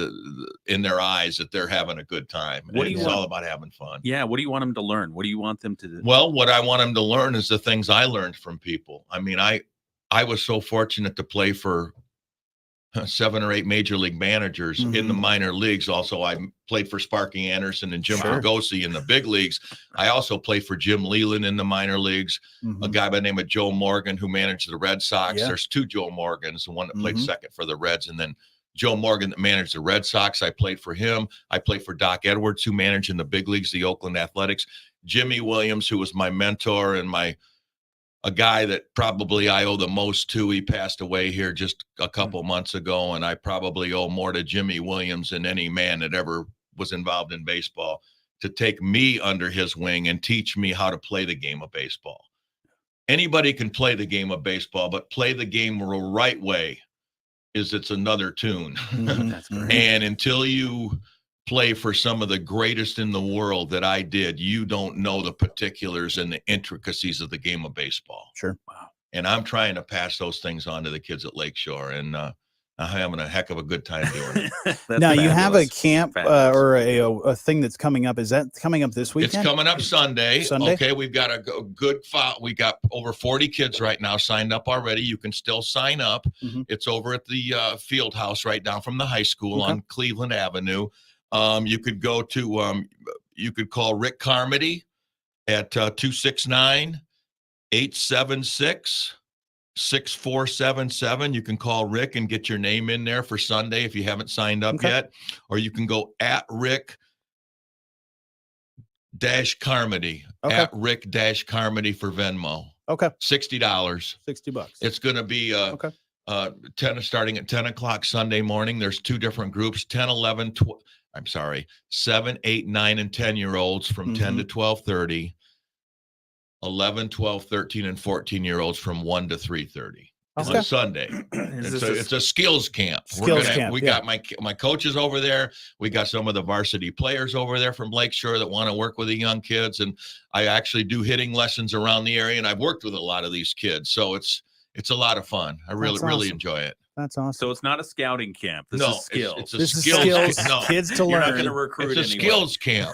in their eyes that they're having a good time. It's all about having fun. Yeah. What do you want them to learn? What do you want them to do? Well, what I want them to learn is the things I learned from people. I mean, I was so fortunate to play for 7 or 8 major league managers in the minor leagues. Also, I played for Sparky Anderson and Jim Fergosi in the big leagues. I also played for Jim Leland in the minor leagues, a guy by the name of Joe Morgan who managed the Red Sox. There's 2 Joe Morgans, the one that played second for the Reds, and then Joe Morgan that managed the Red Sox. I played for him. I played for Doc Edwards, who managed in the big leagues, the Oakland Athletics. Jimmy Williams, who was my mentor and a guy that probably I owe the most to. He passed away here just a couple months ago, and I probably owe more to Jimmy Williams than any man that ever was involved in baseball, to take me under his wing and teach me how to play the game of baseball. anybody can play the game of baseball, but play the game the right way it's another tune. That's great. And until you play for some of the greatest in the world that I did, you don't know the particulars and the intricacies of the game of baseball. Sure. Wow. And I'm trying to pass those things on to the kids at Lakeshore, and I'm having a heck of a good time doing it. Now you have a camp or a thing that's coming up. Is that coming up this weekend? It's coming up Sunday. Sunday? Okay, we've got a good file. We got over 40 kids right now signed up already. You can still sign up. Mhm. It's over at the field house right down from the high school on Cleveland Avenue. You could go to you could call Rick Carmody at 269-876-6477. You can call Rick and get your name in there for Sunday if you haven't signed up yet. Or you can go at Rick-Carmody. At Rick-Carmody for Venmo. Okay. $60. $60. It's going to be starting at 10 o'clock Sunday morning. There's 2 different groups, 7, 8, 9, and 10-year-olds from 10 to 12:30. 11, 12, 13, and 14-year-olds from 1 to 3:30. Okay. On Sunday. It's a skills camp. We got my coaches over there. We got some of the varsity players over there from Lakeshore that want to work with the young kids. And I actually do hitting lessons around the area, and I've worked with a lot of these kids. So it's a lot of fun. I really enjoy it. That's awesome. So it's not a scouting camp. This is skills. It's a skills camp. No. Kids to You're learn. not going to recruit It's a anyone. skills camp.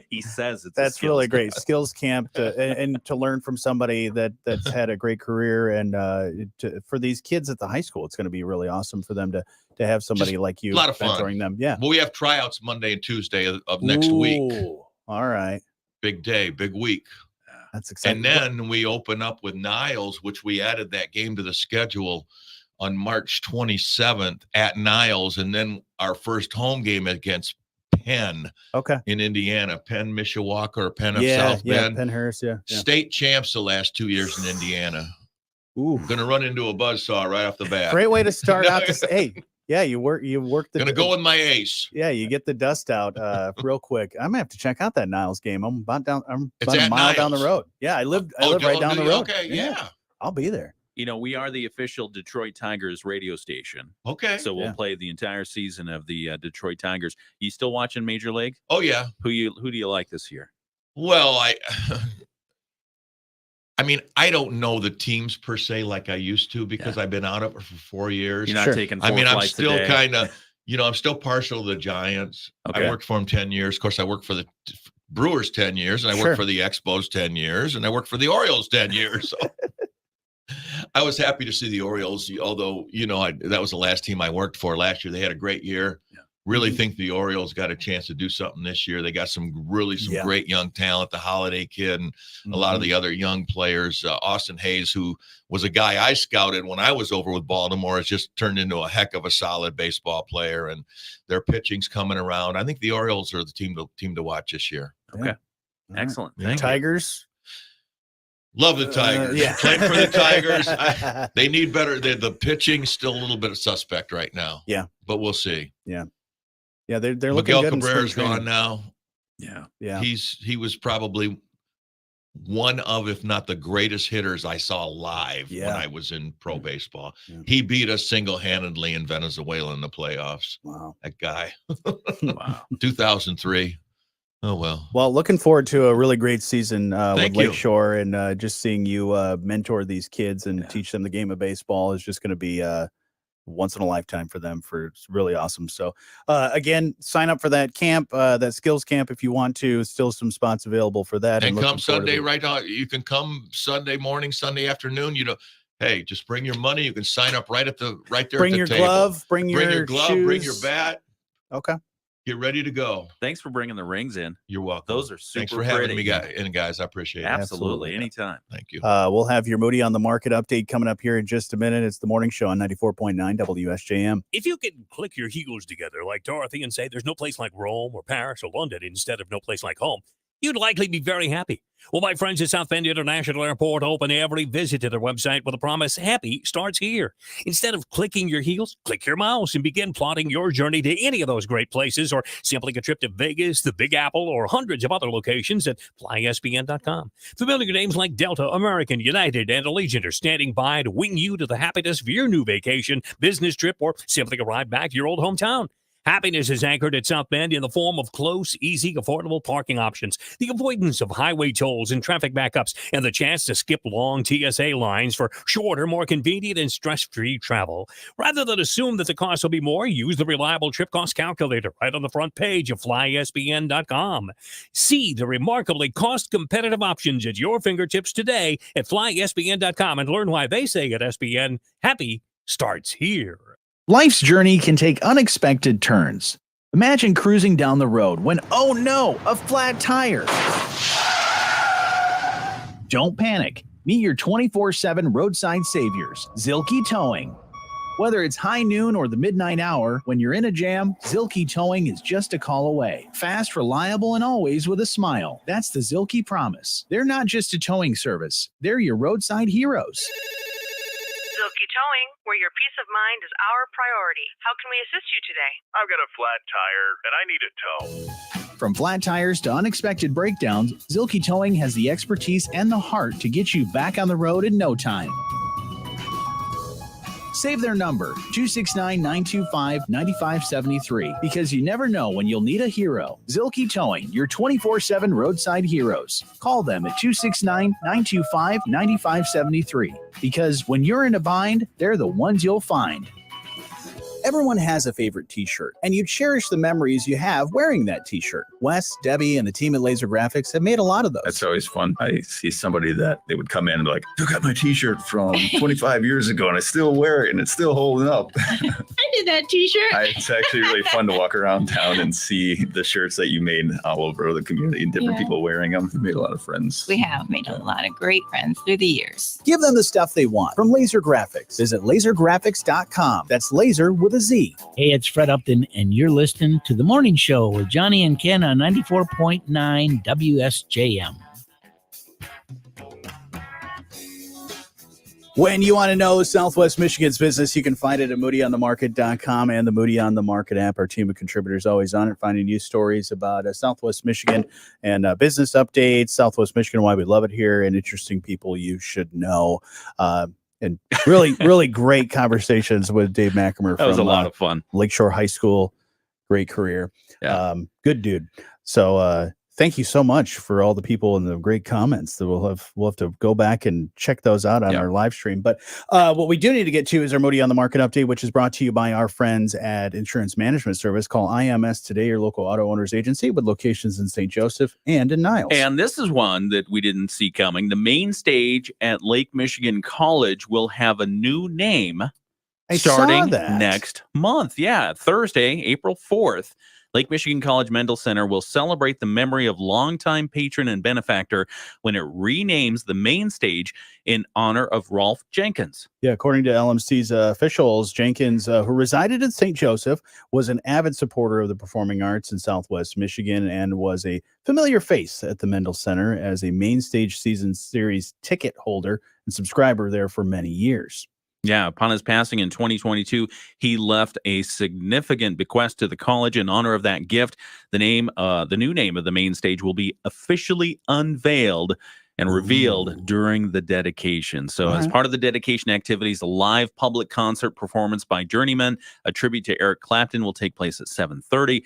He says it's That's really great. Skills camp and to learn from somebody that's had a great career, and for these kids at the high school, it's going to be really awesome for them to have somebody Just like you a lot of fun. mentoring them. Yeah. Well, we have tryouts Monday and Tuesday of next week. All right. Big day, big week. That's exciting. And then we open up with Niles, which we added that game to the schedule on March 27th at Niles, and then our first home game against Penn in Indiana. Penn, Mishawaka, or Penn of South Bend. Pennhurst, yeah. State champs the last 2 years in Indiana. Ooh. Going to run into a buzzsaw right off the bat. Great way to start out to say, hey, you work the Going to go with my ace. Yeah, you get the dust out real quick. I'm gonna have to check out that Niles game. I'm about a mile down the road. Yeah, I live right down the road. Okay, yeah. I'll be there. You know, we are the official Detroit Tigers radio station. Okay. So we'll play the entire season of the Detroit Tigers. You still watching Major League? Oh, yeah. Who do you like this year? Well, I mean, I don't know the teams per se like I used to because I've been out of it for 4 years. You're not taking 4 I'm flights still a day. kind of, I'm still partial to the Giants. Okay. I worked for them 10 years. Of course, I worked for the Brewers 10 years, and I worked for the Expos 10 years, and I worked for the Orioles 10 years. So I was happy to see the Orioles, although, that was the last team I worked for last year. They had a great year. Yeah. Really think the Orioles got a chance to do something this year. They got some great young talent, the Holiday kid and a lot of the other young players. Austin Hayes, who was a guy I scouted when I was over with Baltimore, has just turned into a heck of a solid baseball player, and their pitching's coming around. I think the Orioles are the team to watch this year. Okay. Yeah. Excellent. The Tigers. Love the Tigers. Playing for the Tigers. They need better. The pitching's still a little bit of suspect right now. Yeah. But we'll see. Yeah. Yeah, they're looking Miguel good. Cabrera's gone now. Yeah. Yeah. He was probably one of, if not the greatest hitters I saw live when I was in pro baseball. Yeah. He beat us single-handedly in Venezuela in the playoffs. Wow. That guy. Wow. 2003. Oh, well. Well, looking forward to a really great season with you. Lakeshore, and just seeing you mentor these kids and teach them the game of baseball is just going to be once in a lifetime for them. It's really awesome. So again, sign up for that camp, that skills camp, if you want to. Still some spots available for that. And come Sunday right now. You can come Sunday morning, Sunday afternoon. Hey, just bring your money. You can sign up right there. Bring at your the table. glove. Bring your glove. shoes. Bring your bat. Okay. Get ready to go. Thanks for bringing the rings in. You're welcome. Those are super Thanks for pretty. having me, guys. I appreciate it. Absolutely. Anytime. Thank you. We'll have your Moody on the Market update coming up here in just a minute. It's the morning show on 94.9 WSJM. If you can click your heels together like Dorothy and say there's no place like Rome or Paris or London instead of no place like home, You'd likely be very happy. Well, my friends at South Bend International Airport open every visit to their website with a promise: happy starts here. Instead of clicking your heels, click your mouse and begin plotting your journey to any of those great places, or simply a trip to Vegas, the Big Apple, or hundreds of other locations at flysbn.com. Familiar names like Delta, American, United, and Allegiant are standing by to wing you to the happiness of your new vacation, business trip, or simply arrive back to your old hometown. Happiness is anchored at South Bend in the form of close, easy, affordable parking options, the avoidance of highway tolls and traffic backups, and the chance to skip long TSA lines for shorter, more convenient, and stress-free travel. Rather than assume that the cost will be more, use the reliable trip cost calculator right on the front page of flysbn.com. See the remarkably cost-competitive options at your fingertips today at flysbn.com and learn why they say at SBN, happy starts here. Life's journey can take unexpected turns. Imagine cruising down the road when, oh no, a flat tire. Don't panic. Meet your 24/7 roadside saviors, Zilke Towing. Whether it's high noon or the midnight hour, when you're in a jam, Zilke Towing is just a call away. Fast, reliable, and always with a smile. That's the Zilke promise. They're not just a towing service. They're your roadside heroes. Zilke Towing, where your peace of mind is our priority. How can we assist you today? I've got a flat tire and I need a tow. From flat tires to unexpected breakdowns, Zilke Towing has the expertise and the heart to get you back on the road in no time. Save their number, 269-925-9573, because you never know when you'll need a hero. Zilke Towing, your 24/7 roadside heroes. Call them at 269-925-9573, because when you're in a bind, they're the ones you'll find. Everyone has a favorite t-shirt, and you cherish the memories you have wearing that t-shirt. Wes, Debbie, and the team at Laser Graphics have made a lot of those. That's always fun. I see somebody that they would come in and be like, I got my t-shirt from 25 years ago and I still wear it and it's still holding up. I did that t-shirt. It's actually really fun to walk around town and see the shirts that you made all over the community and different people wearing them. We made a lot of friends. We have made a lot of great friends through the years. Give them the stuff they want from Laser Graphics. Visit lasergraphics.com. That's laser with a Z. Hey, it's Fred Upton, and you're listening to The Morning Show with Jonny and Ken on 94.9 WSJM. When you want to know Southwest Michigan's business, you can find it at moodyonthemarket.com and the Moody on the Market app. Our team of contributors always on it, finding news stories about Southwest Michigan and business updates, Southwest Michigan, why we love it here, and interesting people you should know. And really great conversations with Dave McAmer. That was a lot of fun. Lakeshore High School, great career. Yeah. Good dude. So thank you so much for all the people and the great comments that we'll have to go back and check those out on our live stream. But what we do need to get to is our Moody on the Market update, which is brought to you by our friends at Insurance Management Service. Call IMS today, your local auto owners agency with locations in St. Joseph and in Niles. And this is one that we didn't see coming. The main stage at Lake Michigan College will have a new name starting next month. Yeah, Thursday, April 4th. Lake Michigan College Mendel Center will celebrate the memory of longtime patron and benefactor when it renames the main stage in honor of Rolf Jenkins. Yeah, according to LMC's officials, Jenkins, who resided in St. Joseph, was an avid supporter of the performing arts in Southwest Michigan and was a familiar face at the Mendel Center as a main stage season series ticket holder and subscriber there for many years. Yeah, upon his passing in 2022, he left a significant bequest to the college in honor of that gift. The new name of the main stage will be officially unveiled and revealed during the dedication. So as part of the dedication activities, a live public concert performance by Journeyman, a tribute to Eric Clapton, will take place at 7:30.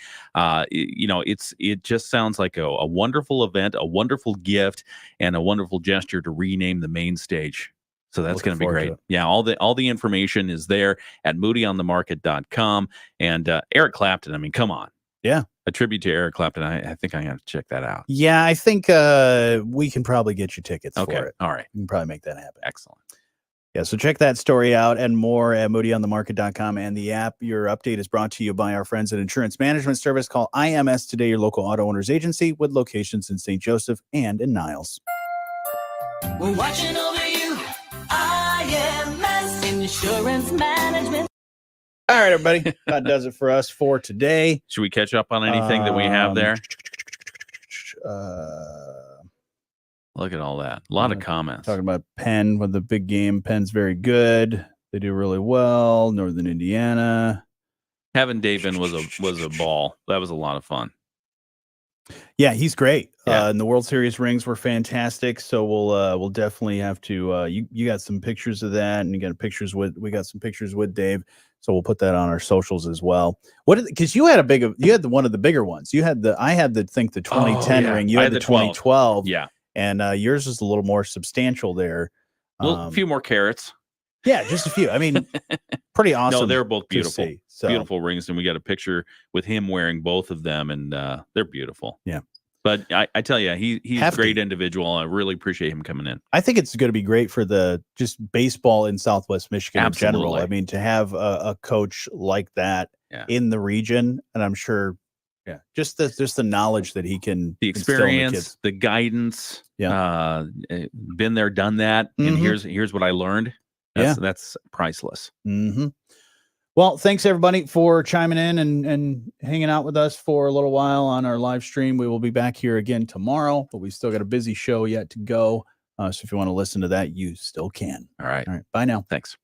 It just sounds like a wonderful event, a wonderful gift, and a wonderful gesture to rename the main stage. So that's going to be great. Yeah, all the information is there at moodyonthemarket.com. And Eric Clapton, I mean, come on. Yeah. A tribute to Eric Clapton. I think I got to check that out. Yeah, I think we can probably get you tickets for it. All right. We can probably make that happen. Excellent. Yeah, so check that story out and more at moodyonthemarket.com and the app. Your update is brought to you by our friends at Insurance Management Service. Call IMS today, your local auto owners agency with locations in St. Joseph and in Niles. We're watching over you. IMS Insurance Management. All right, everybody. That does it for us for today. Should we catch up on anything that we have there? Look at all that. A lot of comments. Talking about Penn with the big game. Penn's very good. They do really well. Northern Indiana. Having David was a ball. That was a lot of fun. Yeah, he's great. Yeah. And the World Series rings were fantastic. So we'll definitely have to. You got some pictures of that, and we got some pictures with Dave. So we'll put that on our socials as well. Because you had one of the bigger ones. I had the 2010 ring. You had the 2012. Yeah. And yours is a little more substantial there. A few more carats. Yeah, just a few. I mean, pretty awesome. No, they're both beautiful. See, so. Beautiful rings. And we got a picture with him wearing both of them, and they're beautiful. Yeah. But I tell you, he's a great individual. I really appreciate him coming in. I think it's going to be great for the just baseball in Southwest Michigan Absolutely. in general. I mean, to have a coach like that in the region, and I'm sure, just the knowledge that he can, the experience, the guidance, been there, done that, and here's what I learned. That's priceless. Mm-hmm. Well, thanks everybody for chiming in and hanging out with us for a little while on our live stream. We will be back here again tomorrow, but we still got a busy show yet to go. So if you want to listen to that, you still can. All right. Bye now. Thanks.